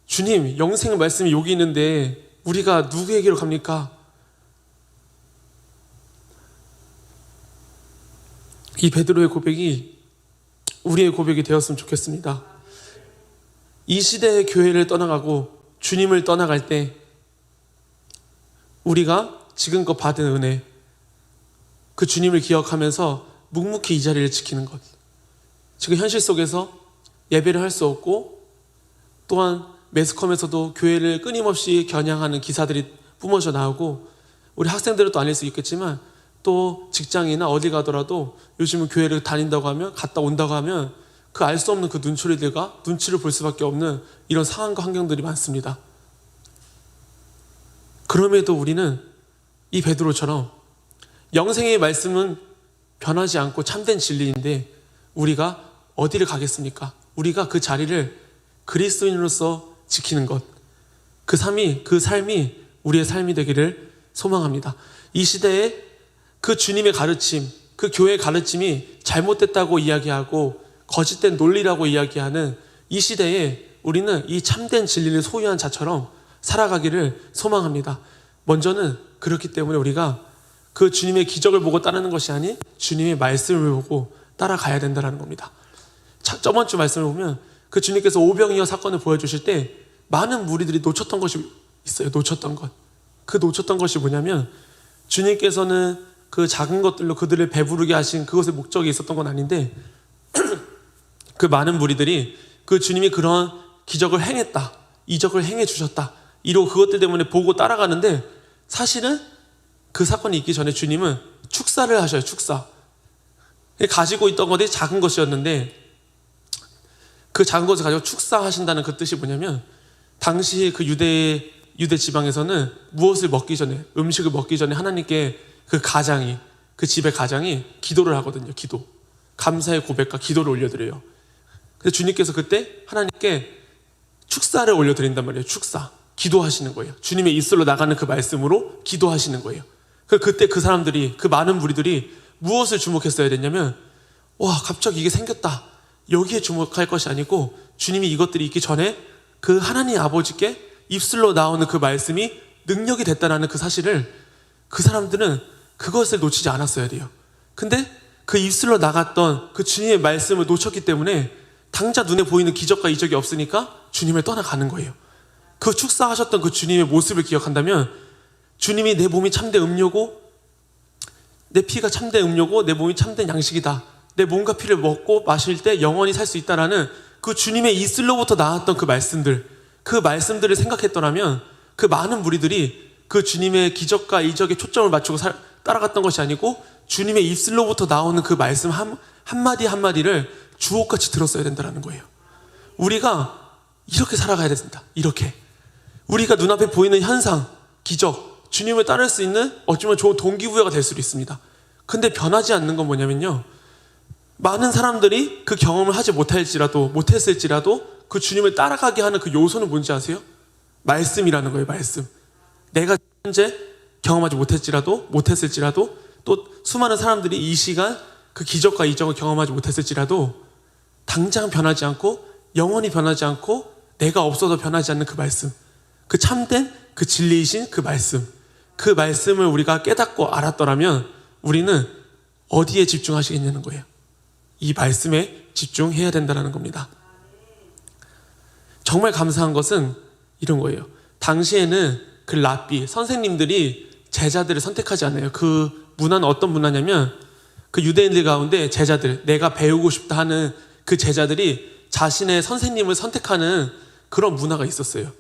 주님 영생의 말씀이 여기 있는데 우리가 누구에게로 갑니까? 이 베드로의 고백이 우리의 고백이 되었으면 좋겠습니다. 이 시대의 교회를 떠나가고 주님을 떠나갈 때 우리가 지금껏 받은 은혜, 그 주님을 기억하면서 묵묵히 이 자리를 지키는 것. 지금 현실 속에서 예배를 할 수 없고 또한 매스컴에서도 교회를 끊임없이 겨냥하는 기사들이 뿜어져 나오고 우리 학생들은 또 아닐 수 있겠지만 또 직장이나 어디 가더라도 요즘은 교회를 다닌다고 하면, 갔다 온다고 하면 그 알 수 없는 그 눈치를 볼 수밖에 없는 이런 상황과 환경들이 많습니다. 그럼에도 우리는 이 베드로처럼 영생의 말씀은 변하지 않고 참된 진리인데 우리가 어디를 가겠습니까? 우리가 그 자리를 그리스도인으로서 지키는 것, 그 삶이 우리의 삶이 되기를 소망합니다. 이 시대에 그 주님의 가르침, 그 교회의 가르침이 잘못됐다고 이야기하고 거짓된 논리라고 이야기하는 이 시대에 우리는 이 참된 진리를 소유한 자처럼 살아가기를 소망합니다. 먼저는 그렇기 때문에 우리가 그 주님의 기적을 보고 따르는 것이 아닌 주님의 말씀을 보고 따라가야 된다는 겁니다. 저번 주 말씀을 보면 그 주님께서 오병이어 사건을 보여주실 때 많은 무리들이 놓쳤던 것이 있어요. 놓쳤던 것. 그 놓쳤던 것이 뭐냐면 주님께서는 그 작은 것들로 그들을 배부르게 하신 그것의 목적이 있었던 건 아닌데 그 많은 무리들이 그 주님이 그런 기적을 행했다, 이적을 행해 주셨다, 이러고 그것들 때문에 보고 따라가는데 사실은 그 사건이 있기 전에 주님은 축사를 하셔요. 축사. 가지고 있던 것이 작은 것이었는데 그 작은 것을 가지고 축사하신다는 그 뜻이 뭐냐면 당시 그 유대 지방에서는 무엇을 먹기 전에, 음식을 먹기 전에 하나님께 그 집의 가장이 기도를 하거든요. 기도. 감사의 고백과 기도를 올려드려요. 그래서 주님께서 그때 하나님께 축사를 올려드린단 말이에요. 축사. 기도하시는 거예요. 주님의 입술로 나가는 그 말씀으로 기도하시는 거예요. 그때 그 사람들이, 그 많은 무리들이 무엇을 주목했어야 됐냐면, 와, 갑자기 이게 생겼다. 여기에 주목할 것이 아니고 주님이 이것들이 있기 전에 그 하나님 아버지께 입술로 나오는 그 말씀이 능력이 됐다라는 그 사실을 그 사람들은 그것을 놓치지 않았어야 돼요. 근데 그 입술로 나갔던 그 주님의 말씀을 놓쳤기 때문에 당장 눈에 보이는 기적과 이적이 없으니까 주님을 떠나가는 거예요. 그 축사하셨던 그 주님의 모습을 기억한다면 주님이 내 몸이 참된 음료고 내 피가 참된 음료고 내 몸이 참된 양식이다. 내 몸과 피를 먹고 마실 때 영원히 살 수 있다라는 그 주님의 입술로부터 나왔던 그 말씀들을 생각했더라면 그 많은 무리들이 그 주님의 기적과 이적에 초점을 맞추고 따라갔던 것이 아니고 주님의 입술로부터 나오는 그 말씀 한마디 한마디를 주옥같이 들었어야 된다는 거예요. 우리가 이렇게 살아가야 된다. 이렇게. 우리가 눈앞에 보이는 현상, 기적, 주님을 따를 수 있는 어쩌면 좋은 동기부여가 될 수도 있습니다. 근데 변하지 않는 건 뭐냐면요. 많은 사람들이 그 경험을 하지 못했을지라도 그 주님을 따라가게 하는 그 요소는 뭔지 아세요? 말씀이라는 거예요, 말씀. 내가 현재 경험하지 못했을지라도 또 수많은 사람들이 이 시간 그 기적과 이적을 경험하지 못했을지라도 당장 변하지 않고 영원히 변하지 않고 내가 없어도 변하지 않는 그 말씀, 그 참된 그 진리이신 그 말씀을 우리가 깨닫고 알았더라면 우리는 어디에 집중하시겠냐는 거예요. 이 말씀에 집중해야 된다는 겁니다. 정말 감사한 것은 이런 거예요. 당시에는 그 랍비 선생님들이 제자들을 선택하지 않아요. 그 문화는 어떤 문화냐면 그 유대인들 가운데 제자들, 내가 배우고 싶다 하는 그 제자들이 자신의 선생님을 선택하는 그런 문화가 있었어요.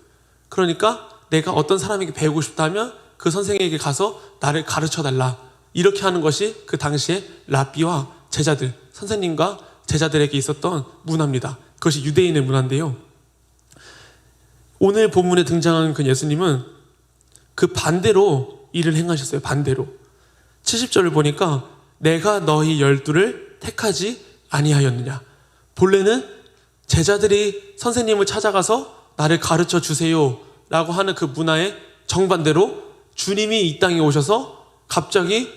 그러니까 내가 어떤 사람에게 배우고 싶다 하면 그 선생에게 가서 나를 가르쳐달라. 이렇게 하는 것이 그 당시에 랍비와 제자들, 선생님과 제자들에게 있었던 문화입니다. 그것이 유대인의 문화인데요. 오늘 본문에 등장하는 그 예수님은 그 반대로 일을 행하셨어요. 반대로. 70절을 보니까 내가 너희 12를 택하지 아니하였느냐. 본래는 제자들이 선생님을 찾아가서 나를 가르쳐 주세요 라고 하는 그 문화의 정반대로 주님이 이 땅에 오셔서 갑자기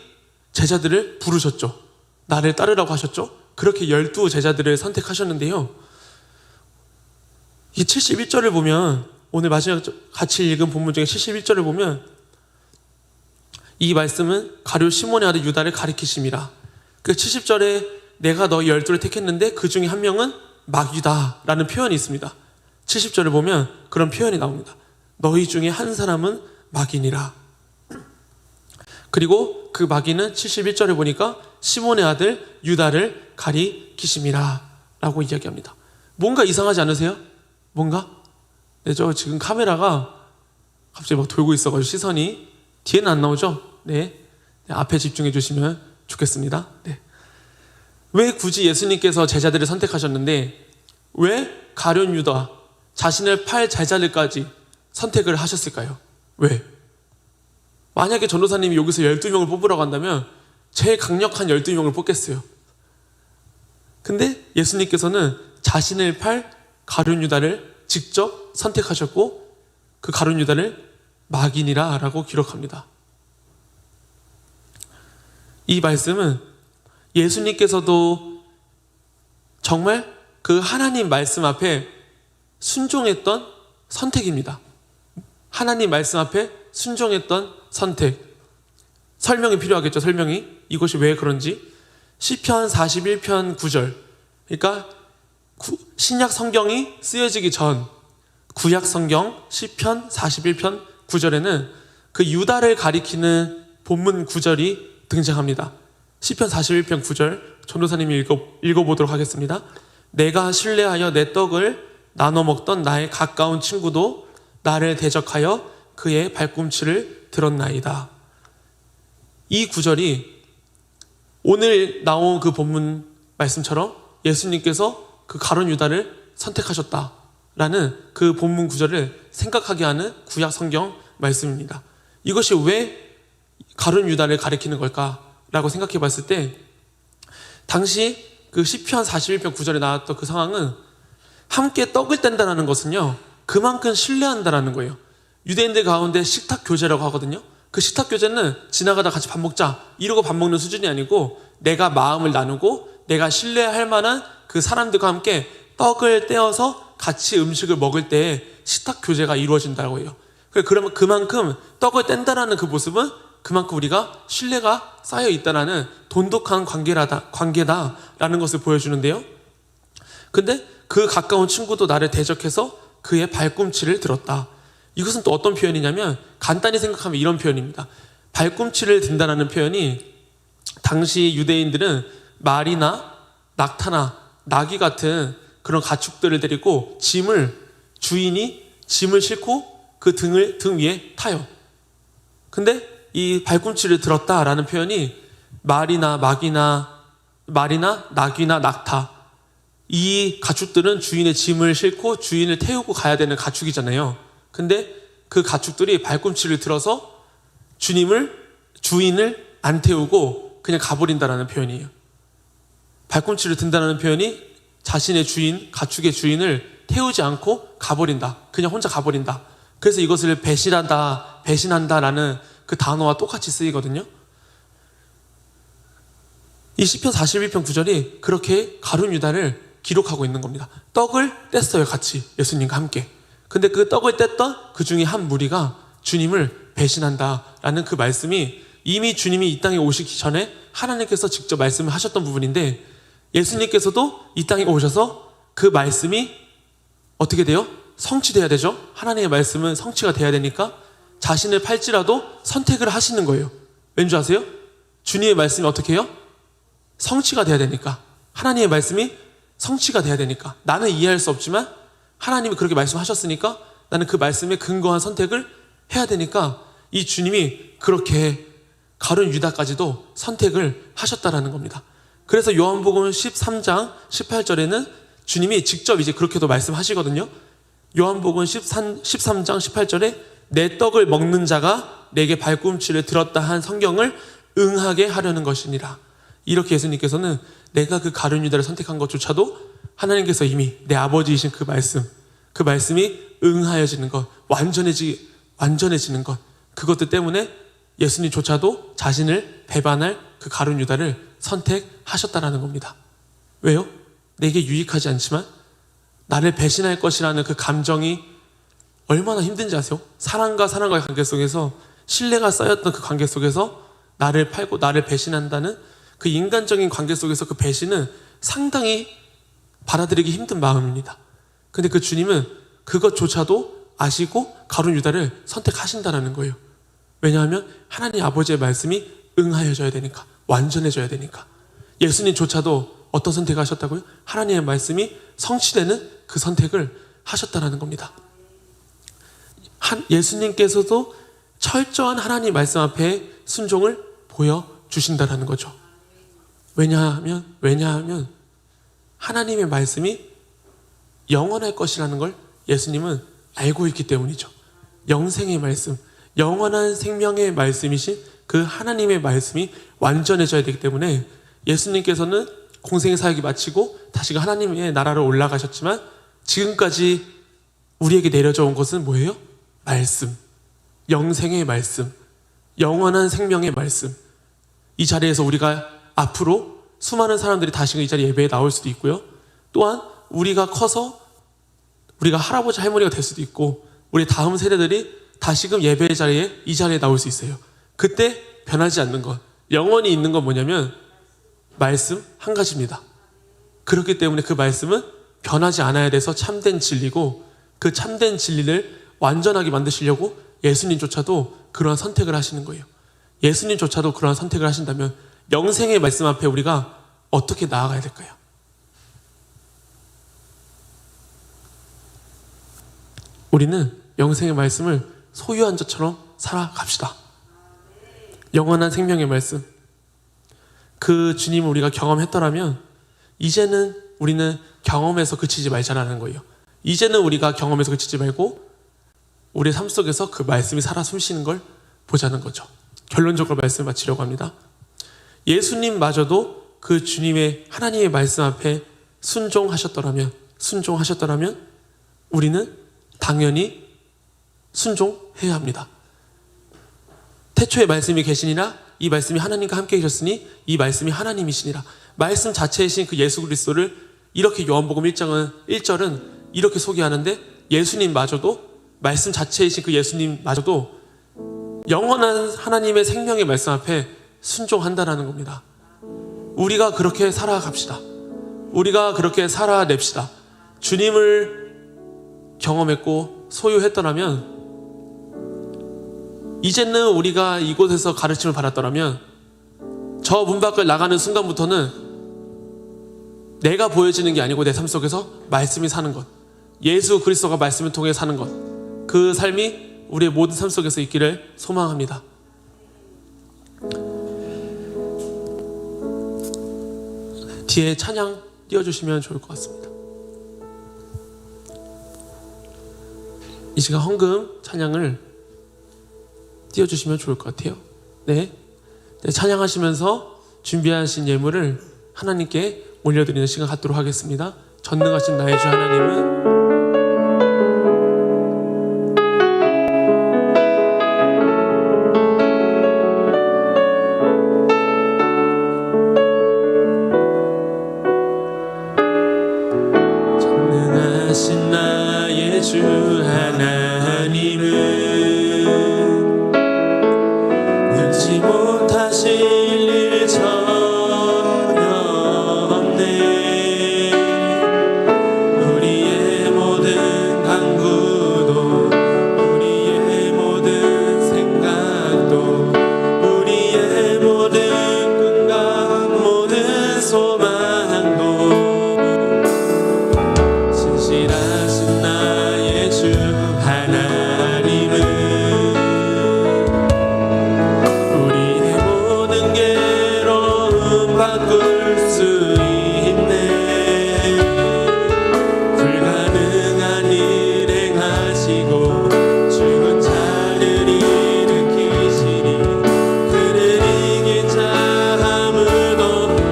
제자들을 부르셨죠. 나를 따르라고 하셨죠. 그렇게 12 제자들을 선택하셨는데요. 이 71절을 보면 오늘 마지막 같이 읽은 본문 중에 71절을 보면 이 말씀은 가룟 시몬의 아들 유다를 가리키심이라. 그 70절에 내가 너희 12를 택했는데 그 중에 한 명은 마귀다라는 표현이 있습니다. 70절을 보면 그런 표현이 나옵니다. 너희 중에 한 사람은 마귀니라. 그리고 그 마귀는 71절에 보니까 시몬의 아들 유다를 가리키심이라 라고 이야기합니다. 뭔가 이상하지 않으세요? 뭔가? 네, 저 지금 카메라가 갑자기 막 돌고 있어가지고 시선이 뒤에는 안 나오죠? 네, 앞에 집중해 주시면 좋겠습니다. 네. 왜 굳이 예수님께서 제자들을 선택하셨는데 왜 가룟 유다 자신을 팔 제자들까지 선택을 하셨을까요? 왜? 만약에 전도사님이 여기서 12명을 뽑으라고 한다면 제일 강력한 12명을 뽑겠어요. 근데 예수님께서는 자신을 팔 가룟 유다를 직접 선택하셨고 그 가룟 유다를 마귀니라 라고 기록합니다. 이 말씀은 예수님께서도 정말 그 하나님 말씀 앞에 순종했던 선택입니다. 하나님 말씀 앞에 순종했던 선택. 설명이 필요하겠죠. 설명이. 이것이 왜 그런지. 시편 41편 9절. 그러니까 신약 성경이 쓰여지기 전 구약 성경 시편 41편 9절에는 그 유다를 가리키는 본문 구절이 등장합니다. 시편 41편 9절 전도사님이 읽어보도록 하겠습니다. 내가 신뢰하여 내 떡을 나눠 먹던 나의 가까운 친구도 나를 대적하여 그의 발꿈치를 들었나이다. 이 구절이 오늘 나온 그 본문 말씀처럼 예수님께서 그 가룟 유다를 선택하셨다라는 그 본문 구절을 생각하게 하는 구약 성경 말씀입니다. 이것이 왜 가룟 유다를 가리키는 걸까라고 생각해 봤을 때 당시 그 시편 41편 9절에 나왔던 그 상황은 함께 떡을 뗀다는 것은요 그만큼 신뢰한다는 거예요. 유대인들 가운데 식탁 교제라고 하거든요. 그 식탁 교제는 지나가다 같이 밥 먹자 이러고 밥 먹는 수준이 아니고 내가 마음을 나누고 내가 신뢰할 만한 그 사람들과 함께 떡을 떼어서 같이 음식을 먹을 때 식탁 교제가 이루어진다고 해요. 그러면 그만큼 떡을 뗀다라는 그 모습은 그만큼 우리가 신뢰가 쌓여 있다라는 돈독한 관계다라는 것을 보여주는데요. 근데 그 가까운 친구도 나를 대적해서 그의 발꿈치를 들었다. 이것은 또 어떤 표현이냐면 간단히 생각하면 이런 표현입니다. 발꿈치를 든다라는 표현이 당시 유대인들은 말이나 낙타나 나귀 같은 그런 가축들을 데리고 주인이 짐을 싣고 그 등 위에 타요. 근데 이 발꿈치를 들었다라는 표현이 말이나 나귀나 낙타, 이 가축들은 주인의 짐을 싣고 주인을 태우고 가야 되는 가축이잖아요. 근데 그 가축들이 발꿈치를 들어서 주인을 안 태우고 그냥 가버린다라는 표현이에요. 발꿈치를 든다는 표현이 자신의 주인, 가축의 주인을 태우지 않고 가버린다. 그냥 혼자 가버린다. 그래서 이것을 배신한다라는 그 단어와 똑같이 쓰이거든요. 이 시편 41편 9절이 그렇게 가룟 유다를 기록하고 있는 겁니다. 떡을 뗐어요, 같이 예수님과 함께. 근데 그 떡을 뗐던 그 중에 한 무리가 주님을 배신한다라는 그 말씀이 이미 주님이 이 땅에 오시기 전에 하나님께서 직접 말씀을 하셨던 부분인데, 예수님께서도 이 땅에 오셔서 그 말씀이 어떻게 돼요? 성취돼야 되죠. 하나님의 말씀은 성취가 돼야 되니까 자신을 팔지라도 선택을 하시는 거예요. 왠지 아세요? 주님의 말씀이 어떻게 해요? 성취가 돼야 되니까. 하나님의 말씀이 성취가 돼야 되니까. 나는 이해할 수 없지만 하나님이 그렇게 말씀하셨으니까 나는 그 말씀에 근거한 선택을 해야 되니까 이 주님이 그렇게 가룟 유다까지도 선택을 하셨다라는 겁니다. 그래서 요한복음 13장 18절에는 주님이 직접 이제 그렇게도 말씀하시거든요. 요한복음 13장 18절에 내 떡을 먹는 자가 내게 발꿈치를 들었다 한 성경을 응하게 하려는 것이니라. 이렇게 예수님께서는 내가 그 가룟 유다를 선택한 것조차도 하나님께서 이미 내 아버지이신 그 말씀이 응하여지는 것, 완전해지는 것, 그것들 때문에 예수님조차도 자신을 배반할 그 가룟 유다를 선택하셨다라는 겁니다. 왜요? 내게 유익하지 않지만 나를 배신할 것이라는 그 감정이 얼마나 힘든지 아세요? 사랑과의 관계 속에서, 신뢰가 쌓였던 그 관계 속에서 나를 팔고 나를 배신한다는 그 인간적인 관계 속에서 그 배신은 상당히 받아들이기 힘든 마음입니다. 근데 그 주님은 그것조차도 아시고 가룟 유다를 선택하신다는 거예요. 왜냐하면 하나님 아버지의 말씀이 응하여져야 되니까, 완전해져야 되니까. 예수님조차도 어떤 선택을 하셨다고요? 하나님의 말씀이 성취되는 그 선택을 하셨다는 겁니다. 예수님께서도 철저한 하나님 말씀 앞에 순종을 보여주신다는 거죠. 왜냐하면 하나님의 말씀이 영원할 것이라는 걸 예수님은 알고 있기 때문이죠. 영생의 말씀, 영원한 생명의 말씀이신 그 하나님의 말씀이 완전해져야 되기 때문에 예수님께서는 공생의 사역이 마치고 다시금 하나님의 나라로 올라가셨지만 지금까지 우리에게 내려져 온 것은 뭐예요? 말씀, 영생의 말씀, 영원한 생명의 말씀. 이 자리에서 우리가 앞으로 수많은 사람들이 다시금 이 자리 예배에 나올 수도 있고요. 또한 우리가 커서 우리가 할아버지 할머니가 될 수도 있고 우리 다음 세대들이 다시금 예배의 자리에 이 자리에 나올 수 있어요. 그때 변하지 않는 것, 영원히 있는 건 뭐냐면 말씀 한 가지입니다. 그렇기 때문에 그 말씀은 변하지 않아야 돼서 참된 진리고, 그 참된 진리를 완전하게 만드시려고 예수님조차도 그러한 선택을 하시는 거예요. 예수님조차도 그러한 선택을 하신다면 영생의 말씀 앞에 우리가 어떻게 나아가야 될까요? 우리는 영생의 말씀을 소유한 자처럼 살아갑시다. 영원한 생명의 말씀, 그 주님을 우리가 경험했더라면 이제는 우리는 경험에서 그치지 말자라는 거예요. 이제는 우리가 경험에서 그치지 말고 우리의 삶 속에서 그 말씀이 살아 숨쉬는 걸 보자는 거죠. 결론적으로 말씀을 마치려고 합니다. 예수님마저도 그 주님의 하나님의 말씀 앞에 순종하셨더라면 우리는 당연히 순종해야 합니다. 태초에 말씀이 계시니라, 이 말씀이 하나님과 함께 계셨으니 이 말씀이 하나님이시니라. 말씀 자체이신 그 예수 그리스도를 이렇게 요한복음 1절은 이렇게 소개하는데 예수님마저도, 말씀 자체이신 그 예수님마저도 영원한 하나님의 생명의 말씀 앞에 순종한다라는 겁니다. 우리가 그렇게 살아갑시다. 우리가 그렇게 살아냅시다. 주님을 경험했고 소유했더라면, 이제는 우리가 이곳에서 가르침을 받았더라면 저 문 밖을 나가는 순간부터는 내가 보여지는 게 아니고 내 삶 속에서 말씀이 사는 것, 예수 그리스도가 말씀을 통해 사는 것, 그 삶이 우리의 모든 삶 속에서 있기를 소망합니다. 뒤에 찬양 띄워주시면 좋을 것 같습니다. 이 시간 헌금 찬양을 띄워주시면 좋을 것 같아요. 네, 찬양하시면서 준비하신 예물을 하나님께 올려드리는 시간 갖도록 하겠습니다. 전능하신 나의 주 하나님은 전능하신 나의 주 하나님은 능치 못하실 일 전혀 없네. 우리의 모든 간구도, 우리의 모든 생각도, 우리의 모든 꿈과 모든 소망도 신실하신 나의 주 하나님은 우리의 모든 괴로움 바꿀 수 있네. 불가능한 일 행하시고 죽은 자를 일으키시니 그를 이긴 자 아무도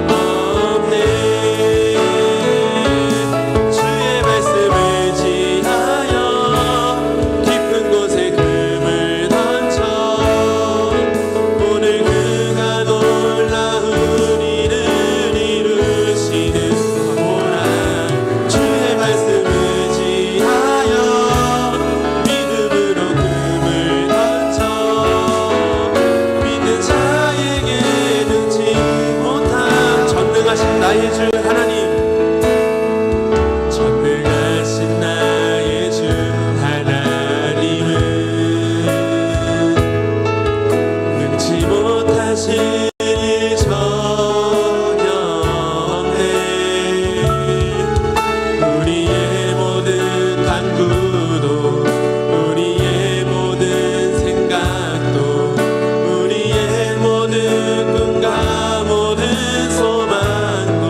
없네. 주의 말씀을 지하여 깊은 곳에 금을 던져 오늘 그가 놀라운 일을 이루시는 보라. 주의 말씀을 지하여 믿음으로 금을 던져 믿는 자에게 능치 못한 전능하신 나의 주 하나님, 전능하신 나의 주 하나님은 능치 못하실 일 전혀 없네. 우리의 모든 간구도, 우리의 모든 생각도, 우리의 모든 꿈과 모든 소망도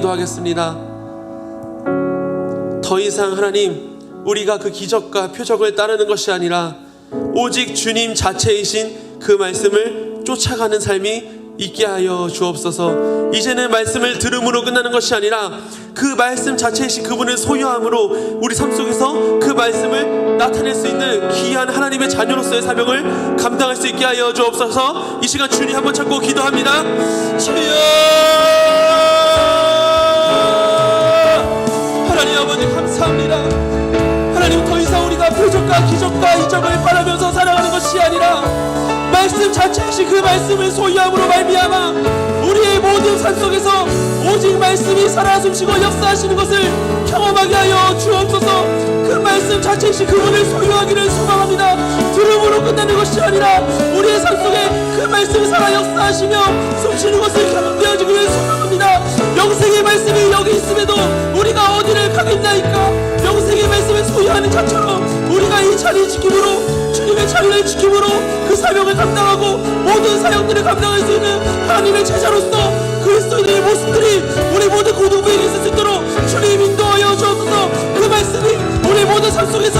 기도하겠습니다. 더 이상 하나님, 우리가 그 기적과 표적을 따르는 것이 아니라 오직 주님 자체이신 그 말씀을 쫓아가는 삶이 있게 하여 주옵소서. 이제는 말씀을 들음으로 끝나는 것이 아니라 그 말씀 자체이신 그분을 소유함으로 우리 삶 속에서 그 말씀을 나타낼 수 있는 귀한 하나님의 자녀로서의 사명을 감당할 수 있게 하여 주옵소서. 이 시간 주님 한번 찾고 기도합니다. 주여, 하나님 아버지 감사합니다. 하나님, 더 이상 우리가 표적과 기적과 이적을 바라면서 살아가는 것이 아니라 말씀 자체이신 그 말씀을 소유함으로 말미암아 우리의 모든 삶 속에서 오직 말씀이 살아 숨쉬고 역사하시는 것을 경험하게 하여 주옵소서. 그 말씀 자체이신 그분을 소유하기를 소망합니다. 들음으로 끝나는 것이 아니라 우리의 삶 속에 그 말씀이 살아 역사하시며 숨쉬는 것을 경험되어지기를 소망합니다. 영생의 말씀이 여기 있음에도 우리가 어디를 가겠나이까? 영생의 말씀을 소유하는 자처럼 우리가 이 자리를 지킴으로, 주님의 자리를 지킴으로 그 사명을 감당하고 모든 사역들을 감당할 수 있는 하나님의 제자로서 그리스도인의 모습들이 우리 모든 고등부에게 있을 수 있도록 주님 인도하여 주옵소서. 그 말씀이 우리 모든 삶 속에서,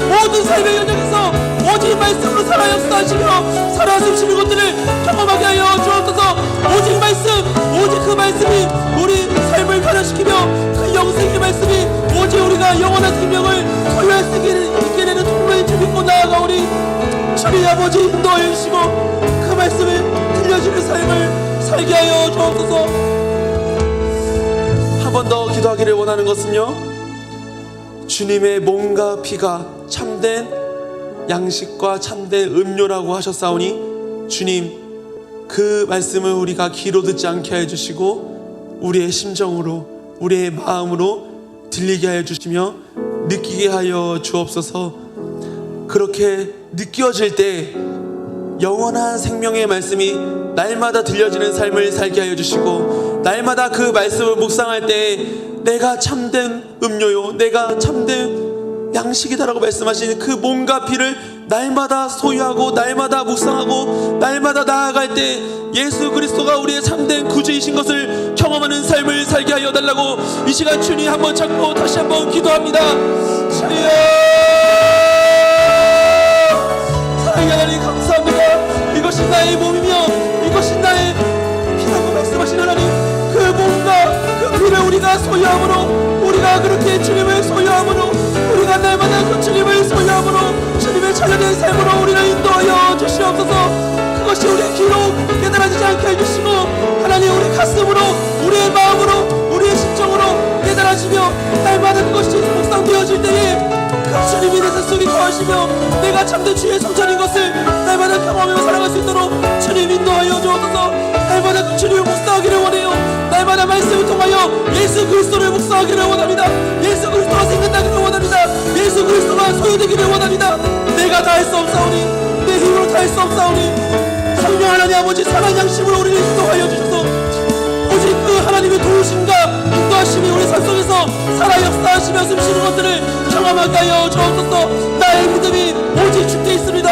모든 삶의 현장에서 오직 말씀으로 살아 역사하시며 살아 숨쉬는 것들을 경험하게 하여 주옵소서. 오직 말씀, 오직 그 말씀이 우리 삶을 변화시키며 그 영생의 말씀이 오직 우리가 영원한 생명을 소유할 수 있게 되는 통로에 들고 나아가오니 주님 아버지 인도하여 주시고 그 말씀을 들려주는 삶을 살게 하여 주옵소서. 한 번 더 기도하기를 원하는 것은요, 주님의 몸과 피가 참된 양식과 참된 음료라고 하셨사오니 주님, 그 말씀을 우리가 귀로 듣지 않게 해주시고 우리의 심정으로, 우리의 마음으로 들리게 하여 주시며 느끼게 하여 주옵소서. 그렇게 느껴질 때 영원한 생명의 말씀이 날마다 들려지는 삶을 살게 하여 주시고, 날마다 그 말씀을 묵상할 때 내가 참된 음료요, 내가 참된 양식이다라고 말씀하시는 그 몸과 피를 날마다 소유하고 날마다 묵상하고 날마다 나아갈 때 예수 그리스도가 우리의 참된 구주이신 것을 경험하는 삶을 살게 하여 달라고 이 시간 주님 한번 찾고 다시 한번 기도합니다. 주여, 사랑의 하나님 감사합니다. 이것이 나의 몸이며 이것이 나의 피라고 말씀하신 하나님, 그 몸과 그 피를 우리가 소유함으로, 우리가 그렇게 주님을 소유함으로, 우리가 날마다 그 주님을 소유함으로 주님의 자녀된 삶으로 우리를 인도하여 주시옵소서. 그것이 우리의 귀로 깨달아지지 않게 해주시고 하나님, 우리 가슴으로, 우리의 마음으로, 우리의 심정으로 깨달아지며 날마다 그것이 묵상되어질 때에 그 주님이 내 세속에 거하시며 내가 참된 주의 성전인 것을 날마다 경험하며 살아갈 수 있도록 주님 인도하여 주옵소서. 날마다 그 주님을 묵상하기를 원해요. 날마다 말씀을 통하여 예수 그리스도를 묵상하기를 원합니다. 예수 그리스도가 생각나기를 원합니다. 예수 그리스도가 소유되기를 원합니다. 내가 다 할 수 없사오니, 내 힘으로 다 할 수 없사오니 성령 하나님 아버지 선한 양심으로 우리를 인도하여 주셔서 오직 그 하나님의 도우심과 인도하심이 우리 삶 속에서 살아 역사하시며 숨쉬는 것들을 경험하게 하여 주옵소서. 나의 믿음이 오직 주께 있습니다.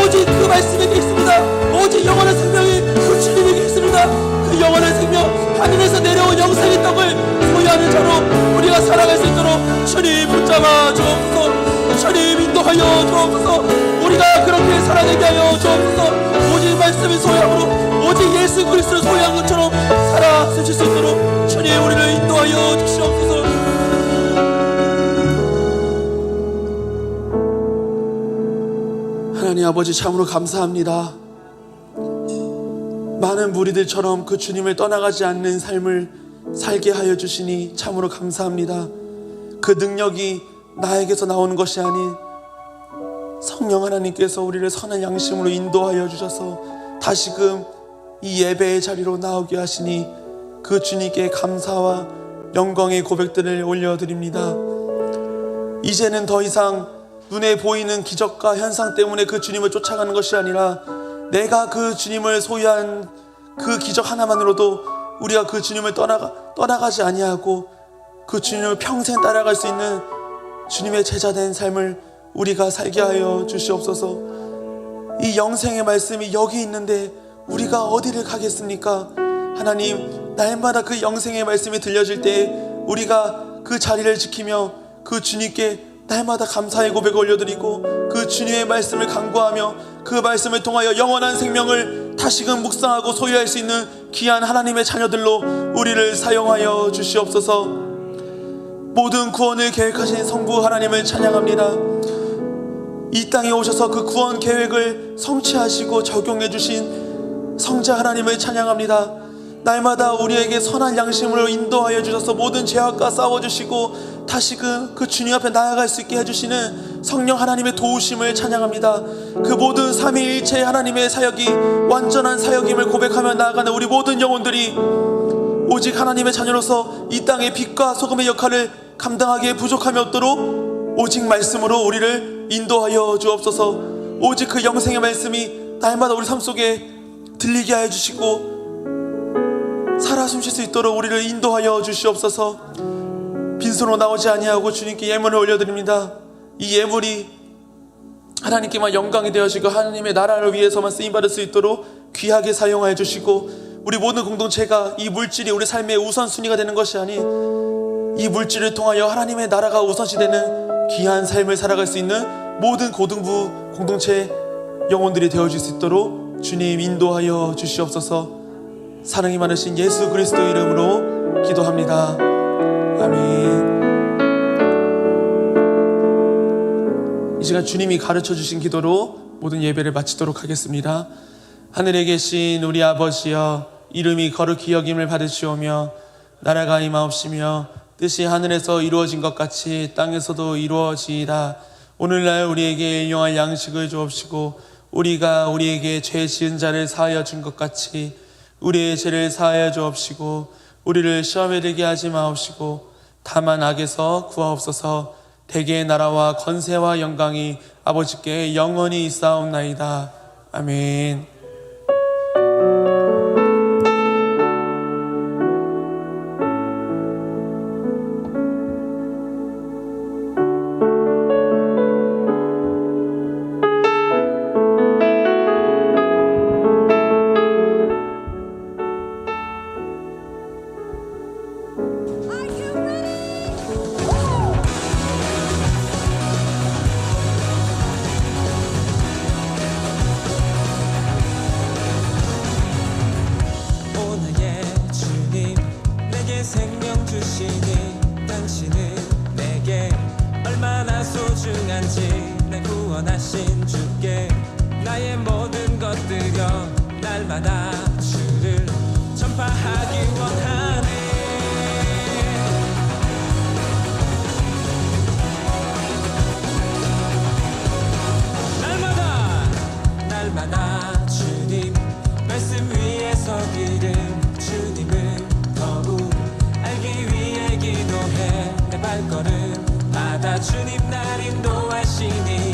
오직 그 말씀에게 있습니다. 오직 영원한 생명이 그 주님에게 있습니다. 그 영원한 생명, 하늘에서 내려온 영생의 떡을 소유하는 자로 우리가 살아갈 수 있도록 주님 붙잡아 주옵소서. 주님 인도하여 주옵소서. 우리가 그렇게 살아내게 하여 주옵소서. 오직 말씀을 소유함으로 오직 예수 그리스도를 소유한 것처럼 살아 숨쉴 수 있도록 주님 우리를 인도하여 주시옵소서. 하나님 아버지, 참으로 감사합니다. 많은 무리들처럼 그 주님을 떠나가지 않는 삶을 살게 하여 주시니 참으로 감사합니다. 그 능력이 나에게서 나오는 것이 아닌 성령 하나님께서 우리를 선한 양심으로 인도하여 주셔서 다시금 이 예배의 자리로 나오게 하시니 그 주님께 감사와 영광의 고백들을 올려드립니다. 이제는 더 이상 눈에 보이는 기적과 현상 때문에 그 주님을 쫓아가는 것이 아니라 내가 그 주님을 소유한 그 기적 하나만으로도 우리가 그 주님을 떠나가지 아니하고 그 주님을 평생 따라갈 수 있는 주님의 제자된 삶을 우리가 살게 하여 주시옵소서. 이 영생의 말씀이 여기 있는데 우리가 어디를 가겠습니까? 하나님, 날마다 그 영생의 말씀이 들려질 때 우리가 그 자리를 지키며 그 주님께 날마다 감사의 고백을 올려드리고 그 주님의 말씀을 간구하며 그 말씀을 통하여 영원한 생명을 다시금 묵상하고 소유할 수 있는 귀한 하나님의 자녀들로 우리를 사용하여 주시옵소서. 모든 구원을 계획하신 성부 하나님을 찬양합니다. 이 땅에 오셔서 그 구원 계획을 성취하시고 적용해 주신 성자 하나님을 찬양합니다. 날마다 우리에게 선한 양심으로 인도하여 주셔서 모든 죄악과 싸워주시고 다시금 그 주님 앞에 나아갈 수 있게 해주시는 성령 하나님의 도우심을 찬양합니다. 그 모든 삼위일체 하나님의 사역이 완전한 사역임을 고백하며 나아가는 우리 모든 영혼들이 오직 하나님의 자녀로서 이 땅의 빛과 소금의 역할을 감당하기에 부족함이 없도록 오직 말씀으로 우리를 인도하여 주옵소서. 오직 그 영생의 말씀이 날마다 우리 삶 속에 들리게 하여 주시고 살아 숨쉴 수 있도록 우리를 인도하여 주시옵소서. 빈손으로 나오지 아니하고 주님께 예물을 올려드립니다. 이 예물이 하나님께만 영광이 되어지고 하나님의 나라를 위해서만 쓰임받을 수 있도록 귀하게 사용하여 주시고 우리 모든 공동체가 이 물질이 우리 삶의 우선순위가 되는 것이 아닌 이 물질을 통하여 하나님의 나라가 우선시 되는 귀한 삶을 살아갈 수 있는 모든 고등부 공동체 영혼들이 되어질 수 있도록 주님 인도하여 주시옵소서. 사랑이 많으신 예수 그리스도 이름으로 기도합니다. 아멘. 이 시간 주님이 가르쳐 주신 기도로 모든 예배를 마치도록 하겠습니다. 하늘에 계신 우리 아버지여, 이름이 거룩히 여김을 받으시오며 나라가 임하옵시며 뜻이 하늘에서 이루어진 것 같이 땅에서도 이루어지이다. 오늘날 우리에게 일용할 양식을 주옵시고 우리가 우리에게 죄 지은 자를 사하여 준 것 같이 우리의 죄를 사하여 주옵시고 우리를 시험에 들게 하지 마옵시고 다만 악에서 구하옵소서. 대개의 나라와 권세와 영광이 아버지께 영원히 있사옵나이다. 아멘. 생명 주시니 당신은 내게 얼마나 소중한지 날 구원하신 주께 나의 모든 것들여 날마다 주를 전파하기 원하네. 날마다 주님 말씀 위에 서기를 주님을 더욱 알기 위해 기도해 내 발걸음 마다 주님 날 인도하시니